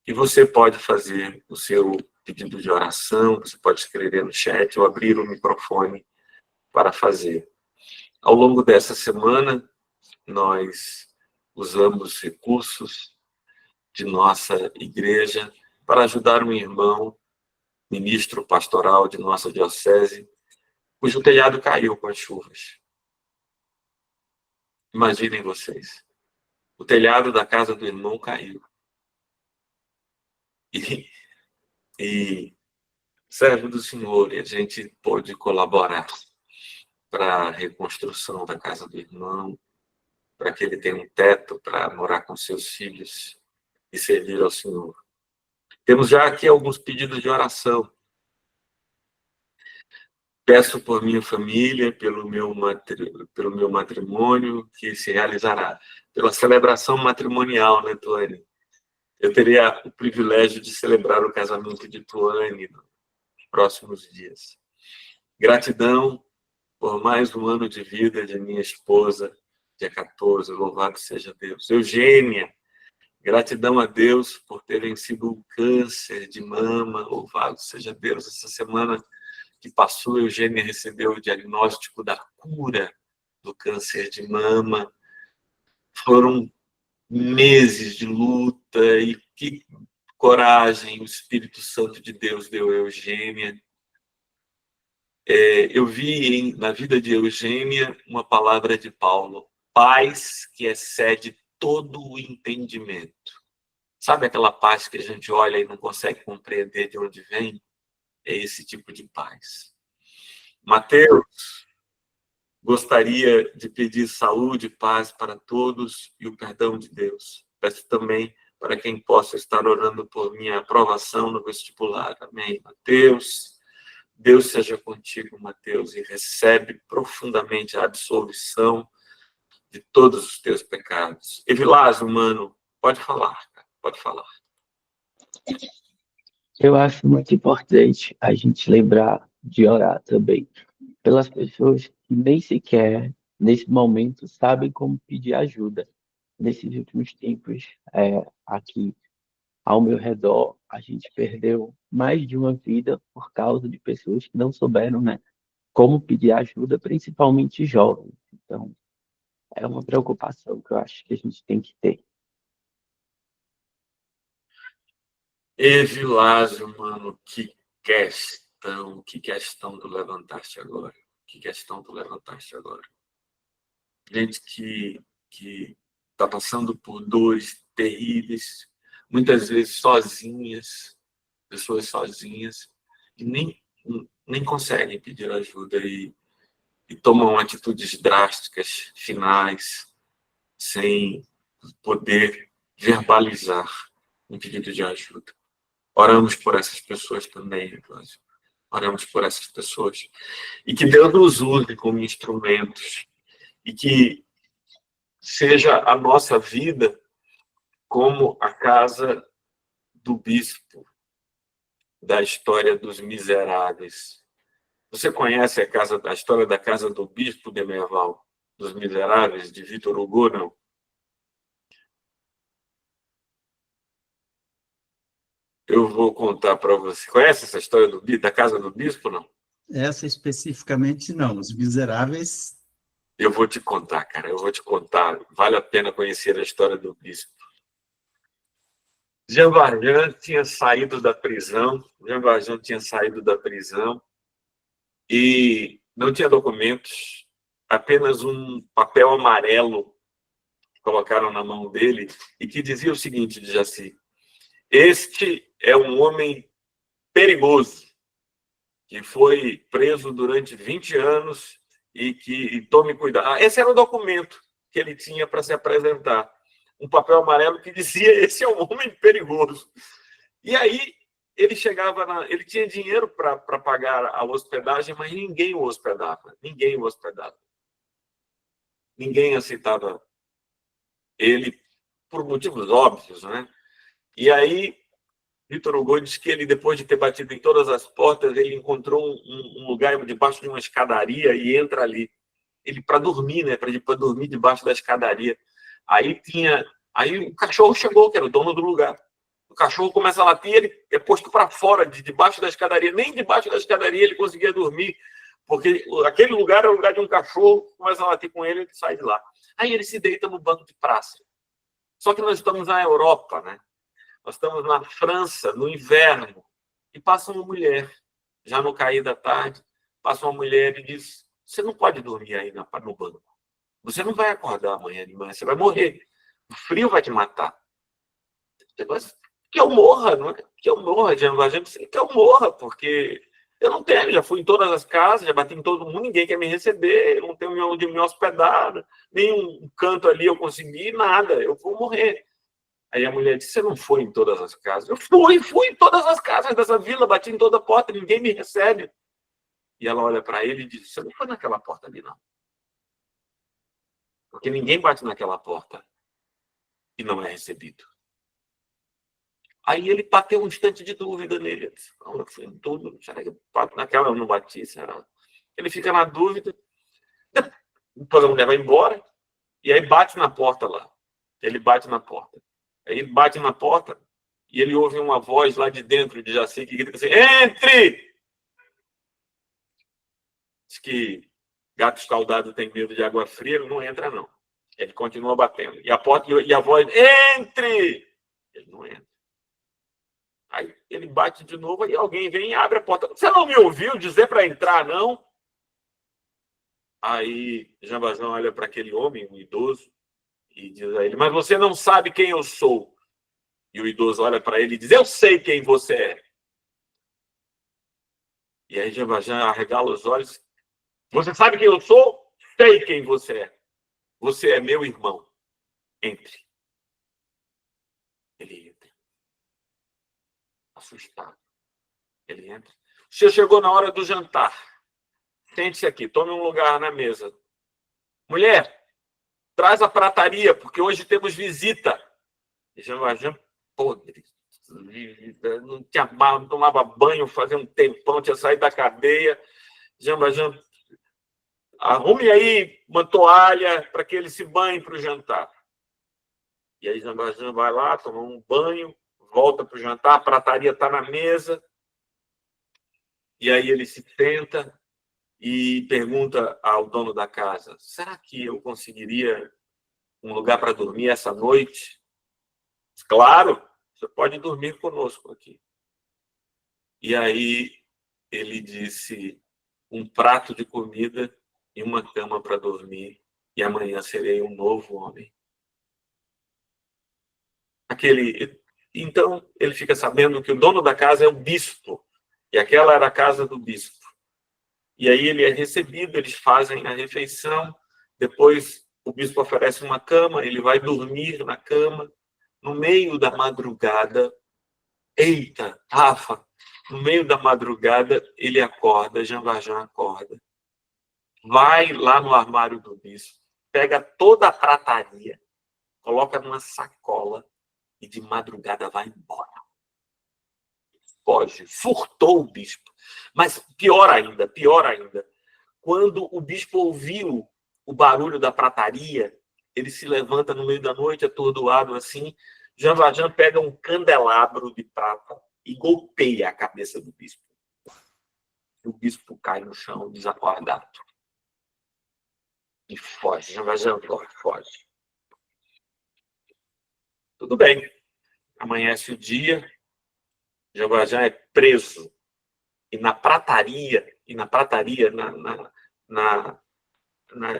E você pode fazer o seu pedido de oração, você pode escrever no chat ou abrir o microfone para fazer. Ao longo dessa semana, nós usamos recursos de nossa igreja para ajudar um irmão, ministro pastoral de nossa diocese, cujo telhado caiu com as chuvas. Imaginem vocês. O telhado da casa do irmão caiu. E servo do Senhor, e a gente pôde colaborar para a reconstrução da casa do irmão, para que ele tenha um teto para morar com seus filhos e servir ao Senhor. Temos já aqui alguns pedidos de oração. Peço por minha família, pelo meu matrimônio, que se realizará. Pela celebração matrimonial, né, Tuane? Eu teria o privilégio de celebrar o casamento de Tuane nos próximos dias. Gratidão por mais um ano de vida de minha esposa, dia 14, louvado seja Deus. Eugênia, gratidão a Deus por ter vencido o câncer de mama, louvado seja Deus. Essa semana que passou, Eugênia recebeu o diagnóstico da cura do câncer de mama. Foram meses de luta e que coragem o Espírito Santo de Deus deu a Eugênia. Eu vi na vida de Eugênia uma palavra de Paulo: paz que excede todo o entendimento. Sabe aquela paz que a gente olha e não consegue compreender de onde vem? É esse tipo de paz. Mateus, gostaria de pedir saúde e paz para todos e o perdão de Deus. Peço também para quem possa estar orando por minha aprovação no vestibular. Amém. Mateus, Deus seja contigo, Mateus, e recebe profundamente a absolvição de todos os teus pecados. Evilásio, mano, pode falar, cara, pode falar. Eu acho muito importante a gente lembrar de orar também pelas pessoas que nem sequer, nesse momento, sabem como pedir ajuda. Nesses últimos tempos, aqui ao meu redor, a gente perdeu mais de uma vida por causa de pessoas que não souberam, né, como pedir ajuda, principalmente jovens. Então, é uma preocupação que eu acho que a gente tem que ter. E Vilásio, mano, que questão tu levantaste agora. Que questão tu levantaste agora. Gente que está passando por dores terríveis, muitas vezes sozinhas, pessoas sozinhas, e nem conseguem pedir ajuda e tomam atitudes drásticas, finais, sem poder verbalizar um pedido de ajuda. Oramos por essas pessoas também, Cláudio. Oramos por essas pessoas. E que Deus nos use como instrumentos. E que seja a nossa vida como a casa do bispo, da história dos miseráveis. Você conhece a história da casa do bispo de Merval, dos miseráveis, de Victor Hugo, não? Eu vou contar para você. Conhece essa história da casa do bispo, não? Essa especificamente não. Os Miseráveis, Eu vou te contar, cara. Eu vou te contar. Vale a pena conhecer a história do bispo. Jean Valjean tinha saído da prisão. Jean Valjean tinha saído da prisão e não tinha documentos. Apenas um papel amarelo que colocaram na mão dele e que dizia o seguinte, de Jaci: este é um homem perigoso, que foi preso durante 20 anos e tome cuidado. Esse era o documento que ele tinha para se apresentar. Um papel amarelo que dizia: esse é um homem perigoso. E aí ele chegava ele tinha dinheiro para pagar a hospedagem, mas ninguém o hospedava. Ninguém o hospedava. Ninguém aceitava ele por motivos óbvios, né? E aí Victor Hugo diz que ele, depois de ter batido em todas as portas, ele encontrou um lugar debaixo de uma escadaria e entra ali. Ele para dormir, né? Para dormir debaixo da escadaria. Aí o cachorro chegou, que era o dono do lugar. O cachorro começa a latir, ele é posto para fora, debaixo da escadaria. Nem debaixo da escadaria ele conseguia dormir, porque aquele lugar é o lugar de um cachorro, começa a latir com ele, ele sai de lá. Aí ele se deita no banco de praça. Só que nós estamos na Europa, né? Nós estamos na França, no inverno, e passa uma mulher, já no cair da tarde, passa uma mulher e diz: você não pode dormir aí no banco. Você não vai acordar amanhã de manhã, você vai morrer. O frio vai te matar. Que eu morra, não é? Que eu morra, Jean Valjean, que eu morra, porque eu não tenho, já fui em todas as casas, já bati em todo mundo, ninguém quer me receber, eu não tenho onde me hospedar, nenhum canto ali eu consegui, nada, eu vou morrer. Aí a mulher disse: você não foi em todas as casas? Eu fui em todas as casas dessa vila, bati em toda a porta, ninguém me recebe. E ela olha para ele e diz: você não foi naquela porta ali, não. Porque ninguém bate naquela porta e não é recebido. Aí ele bateu um instante de dúvida nele. Ele disse: não, eu fui em tudo, naquela eu não bati, será? Ele fica na dúvida, depois a mulher vai embora, e aí bate na porta lá. Ele bate na porta. Aí ele bate na porta e ele ouve uma voz lá de dentro de Jaci que grita assim: entre! Diz que gato escaldado tem medo de água fria, ele não entra, não. Ele continua batendo. E a voz: entre! Ele não entra. Aí ele bate de novo e alguém vem e abre a porta. Você não me ouviu dizer para entrar, não? Aí Jean Valjean olha para aquele homem, um idoso, e diz a ele: mas você não sabe quem eu sou. E o idoso olha para ele e diz: eu sei quem você é. E aí Jean Valjean arregala os olhos: você sabe quem eu sou? Sei quem você é. Você é meu irmão. Entre. Ele entra. Assustado. Ele entra. O senhor chegou na hora do jantar. Sente-se aqui, tome um lugar na mesa. Mulher, traz a prataria, porque hoje temos visita. E Jean Valjean, podre. Não tinha barro, não tomava banho, fazia um tempão, tinha saído da cadeia. Jean Valjean: arrume aí uma toalha para que ele se banhe para o jantar. E aí Jean Valjean vai lá, toma um banho, volta para o jantar, a prataria está na mesa. E aí ele se senta e pergunta ao dono da casa: será que eu conseguiria um lugar para dormir essa noite? Claro, você pode dormir conosco aqui. E aí ele disse, um prato de comida e uma cama para dormir, e amanhã serei um novo homem. Então, ele fica sabendo que o dono da casa é o bispo, e aquela era a casa do bispo. E aí ele é recebido, eles fazem a refeição, depois o bispo oferece uma cama, ele vai dormir na cama, no meio da madrugada, eita, Rafa, no meio da madrugada ele acorda, Jean Valjean acorda, vai lá no armário do bispo, pega toda a prataria, coloca numa sacola e de madrugada vai embora. Foge, furtou o bispo. Mas pior ainda, quando o bispo ouviu o barulho da prataria, ele se levanta no meio da noite, atordoado assim, Jean Valjean pega um candelabro de prata e golpeia a cabeça do bispo. E o bispo cai no chão, desacordado. E foge, Jean Valjean foge. Tudo bem. Amanhece o dia, Jean Valjean é preso. E na prataria,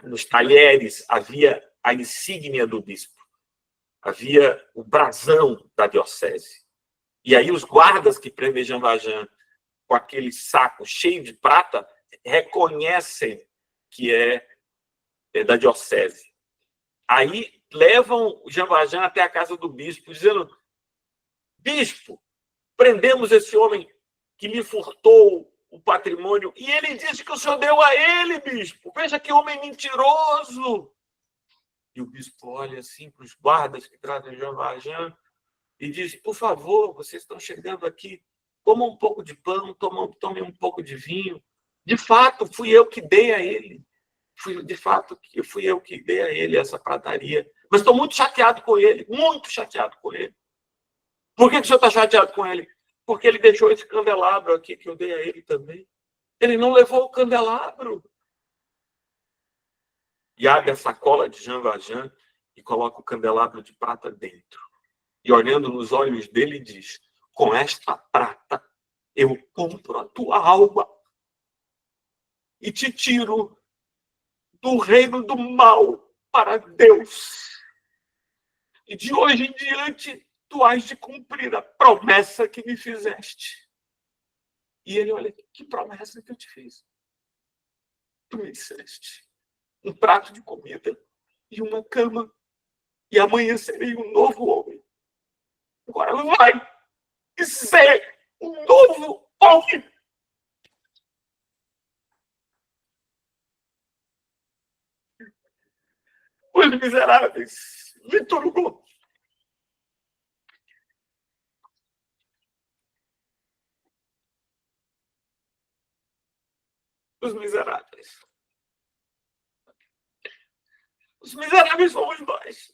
nos talheres, havia a insígnia do bispo. Havia o brasão da diocese. E aí os guardas que prendem Jean Valjean com aquele saco cheio de prata reconhecem que é da diocese. Aí levam o Jean Valjean até a casa do bispo, dizendo: bispo, prendemos esse homem que lhe furtou o patrimônio, e ele disse que o senhor deu a ele, bispo. Veja que homem mentiroso. E o bispo olha assim para os guardas que trazem Jean Valjean e diz: por favor, vocês estão chegando aqui, comam um pouco de pão, tomem um pouco de vinho. De fato, fui eu que dei a ele. Fui eu que dei a ele essa prataria. Mas estou muito chateado com ele, muito chateado com ele. Por que o senhor está chateado com ele? Porque ele deixou esse candelabro aqui que eu dei a ele também. Ele não levou o candelabro. E abre a sacola de Jean Valjean e coloca o candelabro de prata dentro. E olhando nos olhos dele diz: com esta prata eu compro a tua alma e te tiro do reino do mal para Deus. E de hoje em diante tu hás de cumprir a promessa que me fizeste. E ele olha: que promessa que eu te fiz? Tu me disseste um prato de comida e uma cama, e amanhã serei um novo homem. Agora vai e ser um novo homem. Os Miseráveis, Victor Hugo. Os Miseráveis. Os miseráveis somos nós.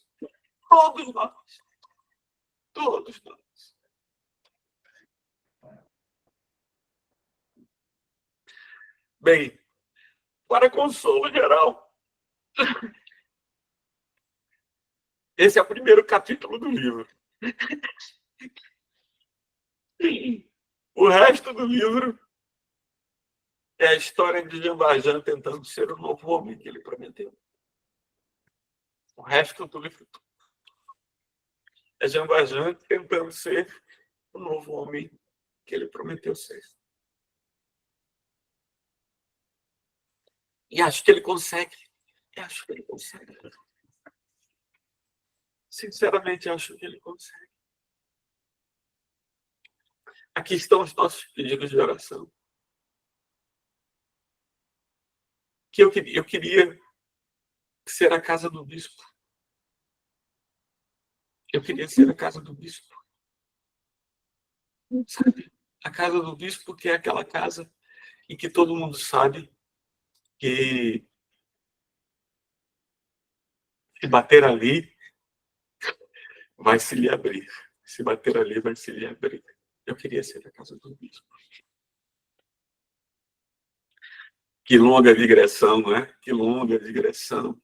Todos nós. Todos nós. Bem, para consolo geral, esse é o primeiro capítulo do livro. O resto do livro é a história de Jean Valjean tentando ser o novo homem que ele prometeu. O resto do livro é Jean Valjean tentando ser o novo homem que ele prometeu ser. E acho que ele consegue. Sinceramente, acho que ele consegue. Aqui estão os nossos pedidos de oração. Que eu queria ser a casa do bispo. Eu queria ser a casa do bispo. Sabe? A casa do bispo, que é aquela casa em que todo mundo sabe que se bater ali, vai se lhe abrir. Se bater ali, vai se lhe abrir. Eu queria ser a casa do bispo. Que longa digressão, não é? Que longa digressão.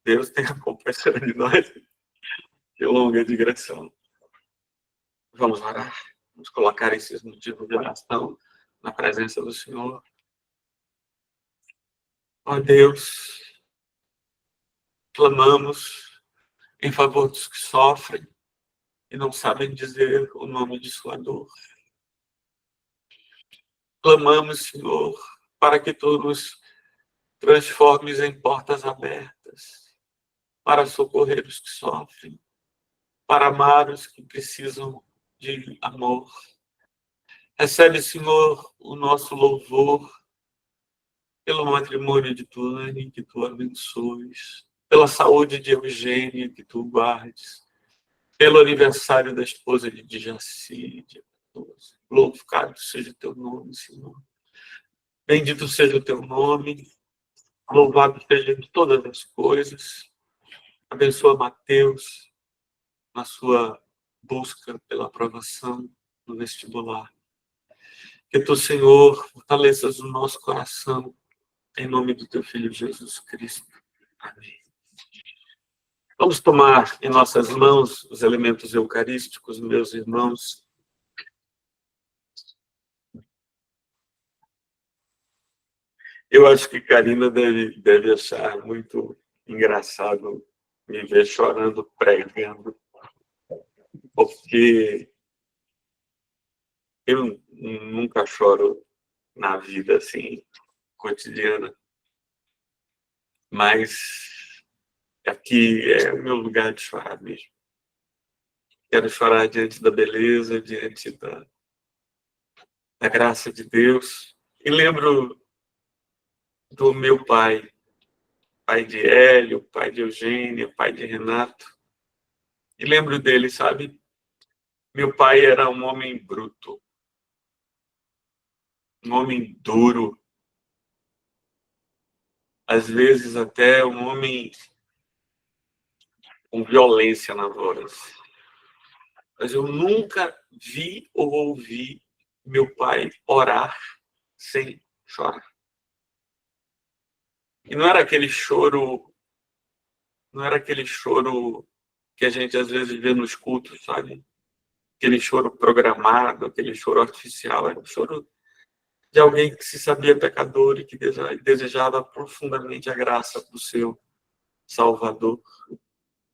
Deus tenha compaixão de nós. Que longa digressão. Vamos orar. Vamos colocar esses motivos de oração na presença do Senhor. Ó Deus, clamamos em favor dos que sofrem e não sabem dizer o nome de sua dor. Clamamos, Senhor, para que tu nos transformes em portas abertas, para socorrer os que sofrem, para amar os que precisam de amor. Recebe, Senhor, o nosso louvor pelo matrimônio de Tuane, que tu abençoes, pela saúde de Eugênia, que tu guardes, pelo aniversário da esposa de Djaci, de 14. Glorificado seja o teu nome, Senhor. Bendito seja o teu nome, louvado seja em todas as coisas. Abençoa Mateus na sua busca pela aprovação no vestibular. Que tu, Senhor, fortaleças o nosso coração, em nome do teu Filho Jesus Cristo. Amém. Vamos tomar em nossas mãos os elementos eucarísticos, meus irmãos. Eu acho que Karina deve achar muito engraçado me ver chorando, pregando, porque eu nunca choro na vida assim, cotidiana, mas aqui é o meu lugar de chorar mesmo. Quero chorar diante da beleza, diante da graça de Deus. E lembro do meu pai de Hélio, pai de Eugênia, pai de Renato. E lembro dele, sabe? Meu pai era um homem bruto, um homem duro, às vezes até um homem com violência na voz. Mas eu nunca vi ou ouvi meu pai orar sem chorar. E não era aquele choro que a gente às vezes vê nos cultos, sabe? Aquele choro programado, aquele choro artificial. Era um choro de alguém que se sabia pecador e que desejava profundamente a graça do seu Salvador.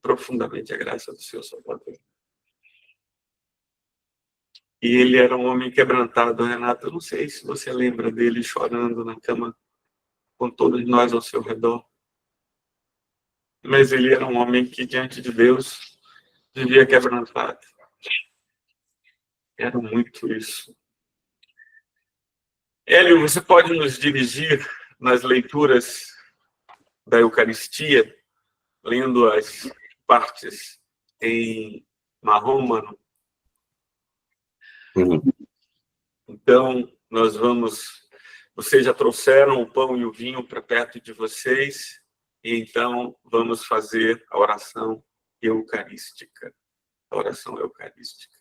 Profundamente a graça do seu Salvador. E ele era um homem quebrantado, Renato. Eu não sei se você lembra dele chorando na cama com todos nós ao seu redor. Mas ele era um homem que, diante de Deus, vivia quebrantado. Era muito isso. Hélio, você pode nos dirigir nas leituras da Eucaristia, lendo as partes em marrômano? Então, nós vamos... Vocês já trouxeram o pão e o vinho para perto de vocês, e então vamos fazer a oração eucarística. A oração eucarística.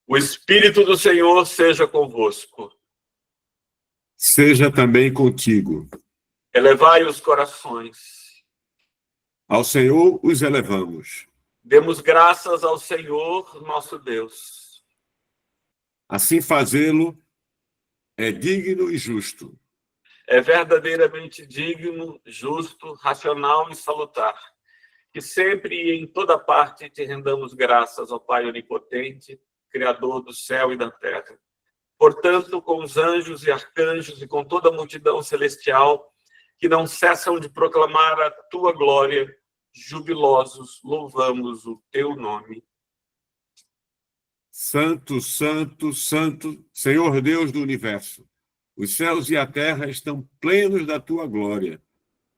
O Espírito do Senhor seja convosco. Seja também contigo. Elevai os corações. Ao Senhor os elevamos. Demos graças ao Senhor, nosso Deus. Assim fazê-lo é digno e justo. É verdadeiramente digno, justo, racional e salutar. Que sempre e em toda parte te rendamos graças ao Pai Onipotente, Criador do céu e da terra. Portanto, com os anjos e arcanjos e com toda a multidão celestial, que não cessam de proclamar a tua glória, jubilosos, louvamos o teu nome. Santo, santo, santo, Senhor Deus do universo. Os céus e a terra estão plenos da tua glória.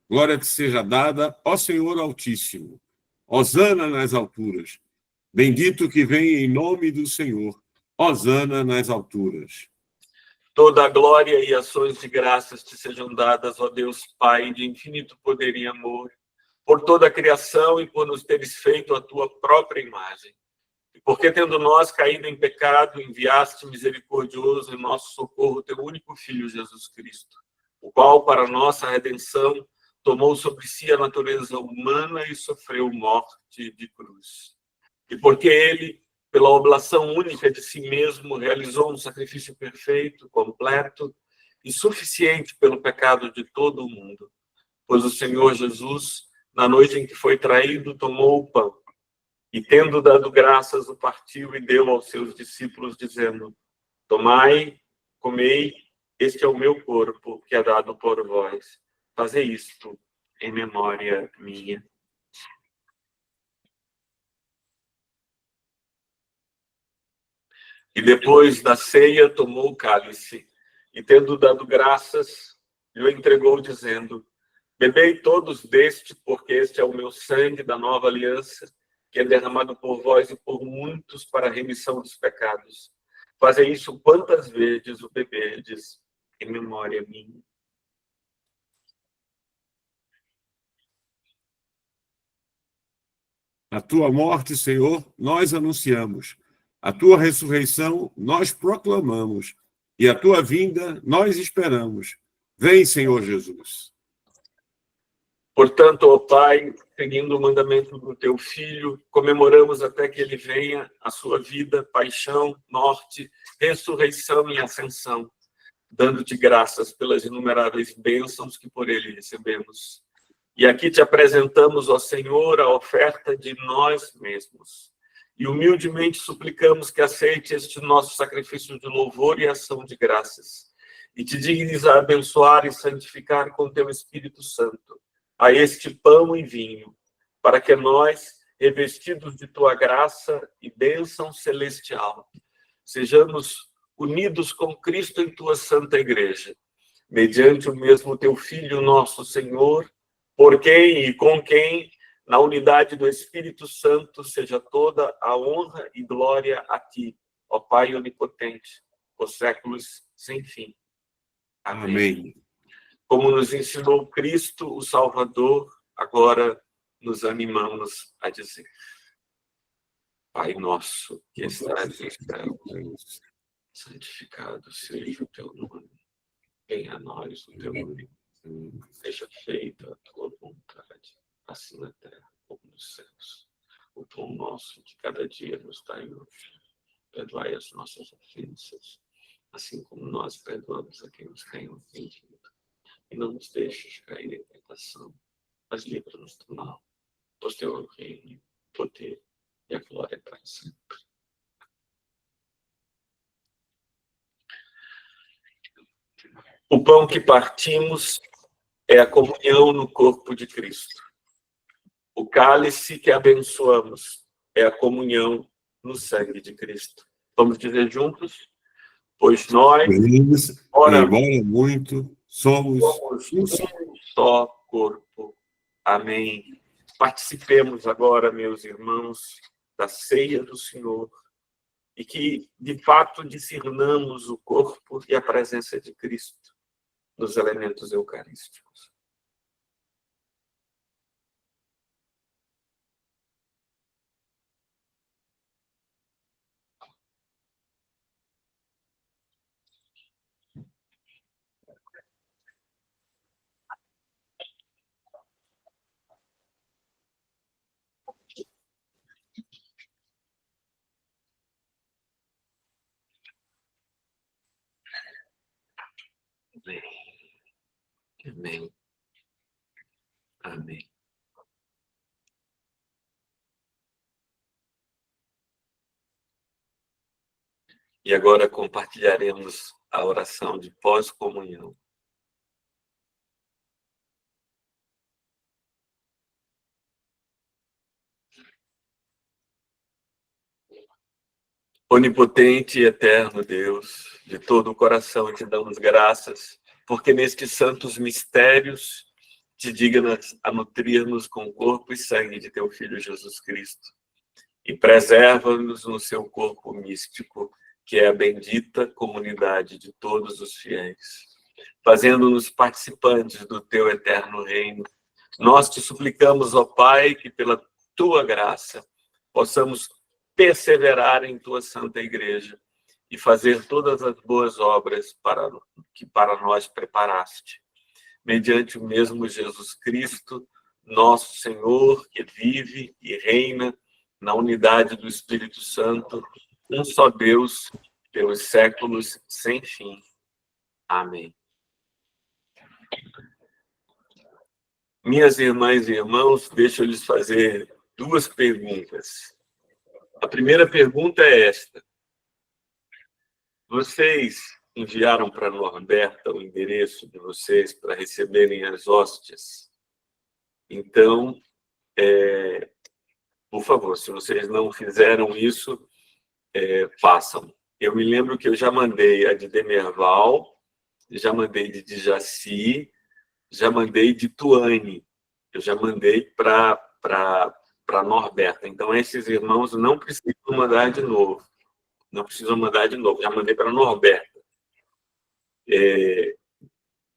Glória te seja dada, ó Senhor Altíssimo. Hosana nas alturas. Bendito que vem em nome do Senhor. Hosana nas alturas. Toda a glória e ações de graças te sejam dadas, ó Deus Pai, de infinito poder e amor, por toda a criação e por nos teres feito a tua própria imagem. E porque, tendo nós caído em pecado, enviaste misericordioso em nosso socorro teu único Filho, Jesus Cristo, o qual, para nossa redenção, tomou sobre si a natureza humana e sofreu morte de cruz. E porque ele, pela oblação única de si mesmo, realizou um sacrifício perfeito, completo e suficiente pelo pecado de todo o mundo. Pois o Senhor Jesus, na noite em que foi traído, tomou o pão e, tendo dado graças, o partiu e deu aos seus discípulos, dizendo: tomai, comei, este é o meu corpo, que é dado por vós. Fazei isto em memória minha. E depois da ceia, tomou o cálice, e tendo dado graças, lhe o entregou, dizendo: bebei todos deste, porque este é o meu sangue da nova aliança, que é derramado por vós e por muitos para a remissão dos pecados. Fazei isso quantas vezes o beberdes, em memória minha. A tua morte, Senhor, nós anunciamos. A tua ressurreição, nós proclamamos. E a tua vinda, nós esperamos. Vem, Senhor Jesus. Portanto, ó Pai, seguindo o mandamento do teu Filho, comemoramos até que ele venha a sua vida, paixão, morte, ressurreição e ascensão, dando-te graças pelas inumeráveis bênçãos que por ele recebemos. E aqui te apresentamos, ó Senhor, a oferta de nós mesmos. E humildemente suplicamos que aceite este nosso sacrifício de louvor e ação de graças. E te dignes a abençoar e santificar com teu Espírito Santo a este pão e vinho, para que nós, revestidos de tua graça e bênção celestial, sejamos unidos com Cristo em tua santa igreja, mediante o mesmo teu Filho, nosso Senhor, por quem e com quem, na unidade do Espírito Santo, seja toda a honra e glória a ti, ó Pai onipotente, por séculos sem fim. Amém. Amém. Como nos ensinou Cristo, o Salvador, agora nos animamos a dizer: Pai nosso, que estás nos céus, santificado seja o teu nome. Venha a nós o teu reino. Seja feita a tua vontade, assim na terra como nos céus. O pão nosso de cada dia nos dai hoje. Perdoai as nossas ofensas, assim como nós perdoamos a quem nos tem ofendido. E não nos deixes cair em tentação, mas livra-nos do mal. Pois teu é o reino, o poder e a glória para sempre. O pão que partimos é a comunhão no corpo de Cristo. O cálice que abençoamos é a comunhão no sangue de Cristo. Vamos dizer juntos? Pois nós, embora muito, somos um só corpo. Amém. Participemos agora, meus irmãos, da ceia do Senhor e que, de fato, discernamos o corpo e a presença de Cristo nos elementos eucarísticos. Amém. Amém. E agora compartilharemos a oração de pós-comunhão. Onipotente e eterno Deus, de todo o coração te damos graças, porque nestes santos mistérios te dignas a nutrir-nos com o corpo e sangue de teu Filho Jesus Cristo, e preserva-nos no seu corpo místico, que é a bendita comunidade de todos os fiéis, fazendo-nos participantes do teu eterno reino. Nós te suplicamos, ó Pai, que pela tua graça possamos perseverar em tua santa igreja e fazer todas as boas obras que para nós preparaste. Mediante o mesmo Jesus Cristo, nosso Senhor, que vive e reina na unidade do Espírito Santo, um só Deus, pelos séculos sem fim. Amém. Minhas irmãs e irmãos, deixa eu lhes fazer 2 perguntas. A primeira pergunta é esta. Vocês enviaram para Norberta o endereço de vocês para receberem as hóstias? Então, por favor, se vocês não fizeram isso, façam. Eu me lembro que eu já mandei a de Demerval, já mandei de Jaci, já mandei de Tuane, eu já mandei para Norberta. Então, esses irmãos não precisam mandar de novo. Não precisam mandar de novo, já mandei para Norberta.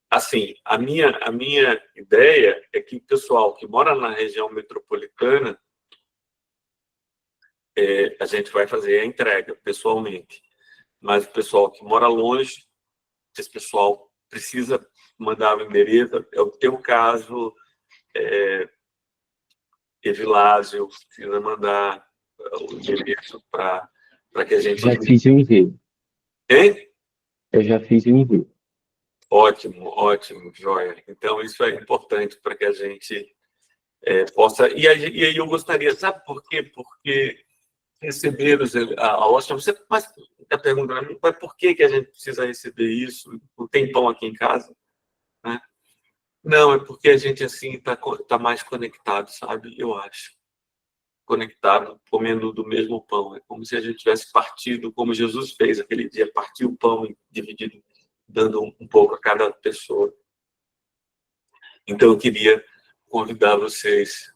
Assim, a minha ideia é que o pessoal que mora na região metropolitana, a gente vai fazer a entrega pessoalmente. Mas o pessoal que mora longe, esse pessoal precisa mandar o endereço. É o teu caso, Evilásio, precisa mandar o endereço para que a gente... Já fiz o envio. Hein? Eu já fiz o envio. Ótimo, ótimo, joia. Então, isso é importante para que a gente possa... E aí eu gostaria, sabe por quê? Porque receber a hóstia... Você está perguntando, mas por que a gente precisa receber isso? Não tem pão aqui em casa? Né? Não, é porque a gente, assim, tá mais conectado, sabe? Eu acho. Conectado, comendo do mesmo pão. É como se a gente tivesse partido, como Jesus fez aquele dia, partiu o pão e dividido, dando um pouco a cada pessoa. Então, eu queria convidar vocês.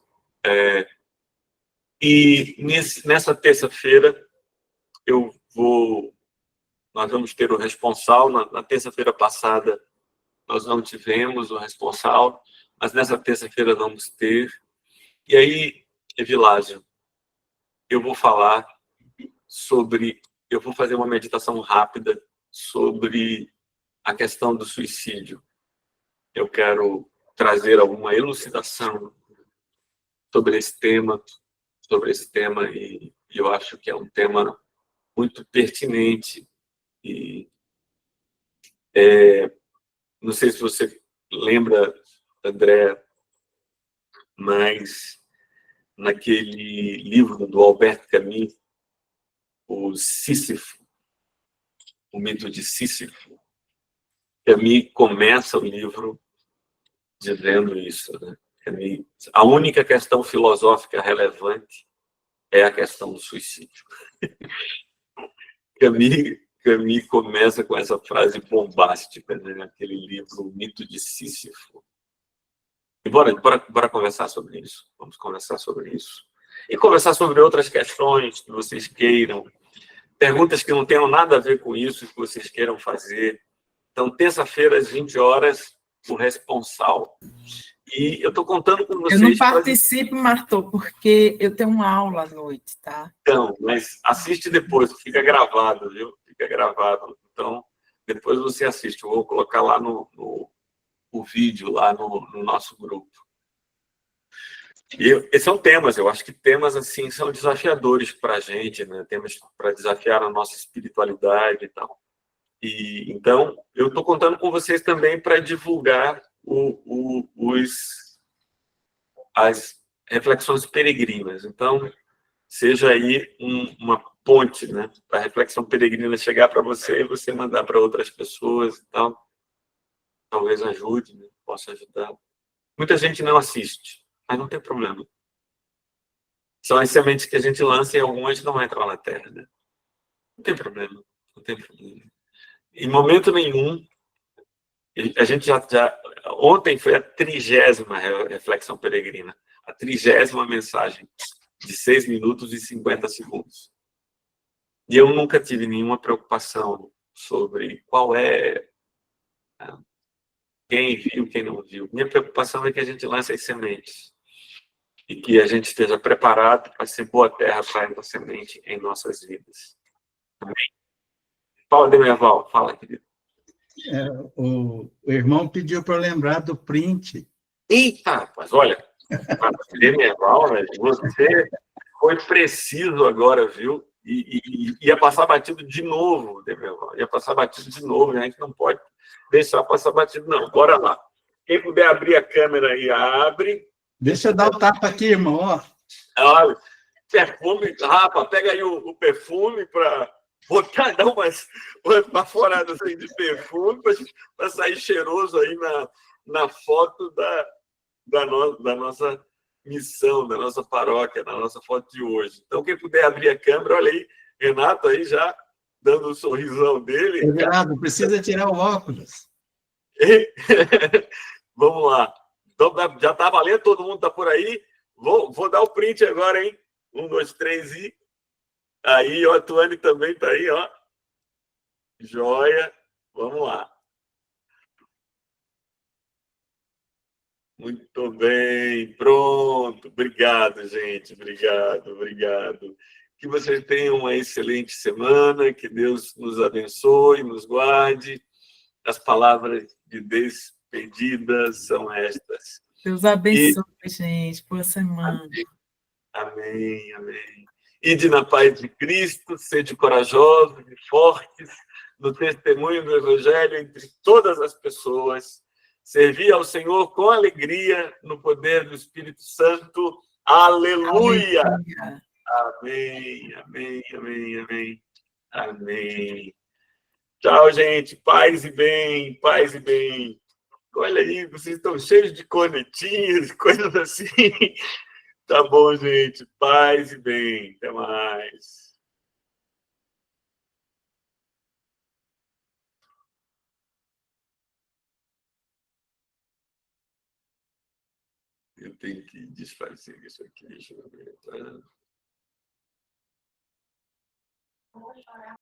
E nessa terça-feira, nós vamos ter o responsável. Na terça-feira passada, nós não tivemos o responsável, mas nessa terça-feira vamos ter. E aí, Evilásio, eu vou falar eu vou fazer uma meditação rápida sobre a questão do suicídio. Eu quero trazer alguma elucidação sobre esse tema, e eu acho que é um tema muito pertinente. E não sei se você lembra, André, mas naquele livro do Albert Camus, o Sísifo, o mito de Sísifo, Camus começa o livro dizendo isso, né? Camus, a única questão filosófica relevante é a questão do suicídio. Camus começa com essa frase bombástica, né? Naquele livro, o mito de Sísifo. E bora conversar sobre isso. Vamos conversar sobre isso. E conversar sobre outras questões que vocês queiram. Perguntas que não tenham nada a ver com isso, que vocês queiram fazer. Então, terça-feira, às 20 horas, o responsável. E eu estou contando com vocês... Eu não participo, Martô, porque eu tenho uma aula à noite, tá? Então, mas assiste depois, fica gravado, viu? Fica gravado. Então, depois você assiste. Eu vou colocar lá o vídeo, lá no nosso grupo. E esses são temas, eu acho que temas assim são desafiadores para a gente, né? Temas para desafiar a nossa espiritualidade e tal. E então eu estou contando com vocês também para divulgar as reflexões peregrinas. Então seja aí uma ponte, né? Para a reflexão peregrina chegar para você e você mandar para outras pessoas e tal. Talvez ajude, né? Possa ajudar. Muita gente não assiste. Mas não tem problema. São as sementes que a gente lança e algumas não entram na terra, né? Não tem problema. Não tem problema. Em momento nenhum, a gente já ontem foi a 30ª reflexão peregrina. A 30ª mensagem de 6 minutos e 50 segundos. E eu nunca tive nenhuma preocupação sobre qual é... Quem viu, quem não viu. Minha preocupação é que a gente lance as sementes. E que a gente esteja preparado para ser boa terra para essa semente em nossas vidas. Amém? Paulo Demerval, fala, querido. O irmão pediu para eu lembrar do print. Eita, rapaz, olha, Demerval, você Foi preciso agora, viu? E ia passar batido de novo, Demerval. Ia passar batido de novo. A gente não pode deixar passar batido, não. Bora lá. Quem puder abrir a câmera aí, abre. Deixa eu dar o tapa aqui, irmão. Ó. Olha, perfume. Rafa, pega aí o perfume para botar, dar umas baforadas aí de perfume para sair cheiroso aí na foto da nossa missão, da nossa paróquia, da nossa foto de hoje. Então, quem puder abrir a câmera, olha aí, Renato aí já dando um sorrisão dele. Renato, precisa tirar o óculos. Vamos lá. Então, já está valendo, todo mundo está por aí. Vou dar o print agora, hein? 1, 2, 3 e... Aí, ó, a Tuane também está aí, ó. Joia. Vamos lá. Muito bem, pronto. Obrigado, gente. Obrigado. Que vocês tenham uma excelente semana, que Deus nos abençoe, nos guarde. As palavras de despedida são estas. Deus abençoe, gente. Boa semana. Amém. Ide na paz de Cristo, sede corajosos e fortes no testemunho do Evangelho entre todas as pessoas. Servir ao Senhor com alegria no poder do Espírito Santo. Aleluia! Amém. Tchau, gente. Paz e bem. Olha aí, vocês estão cheios de cornetinhas, coisas assim. Tá bom, gente. Paz e bem. Até mais. Eu tenho que desfazer isso aqui. Deixa eu ver.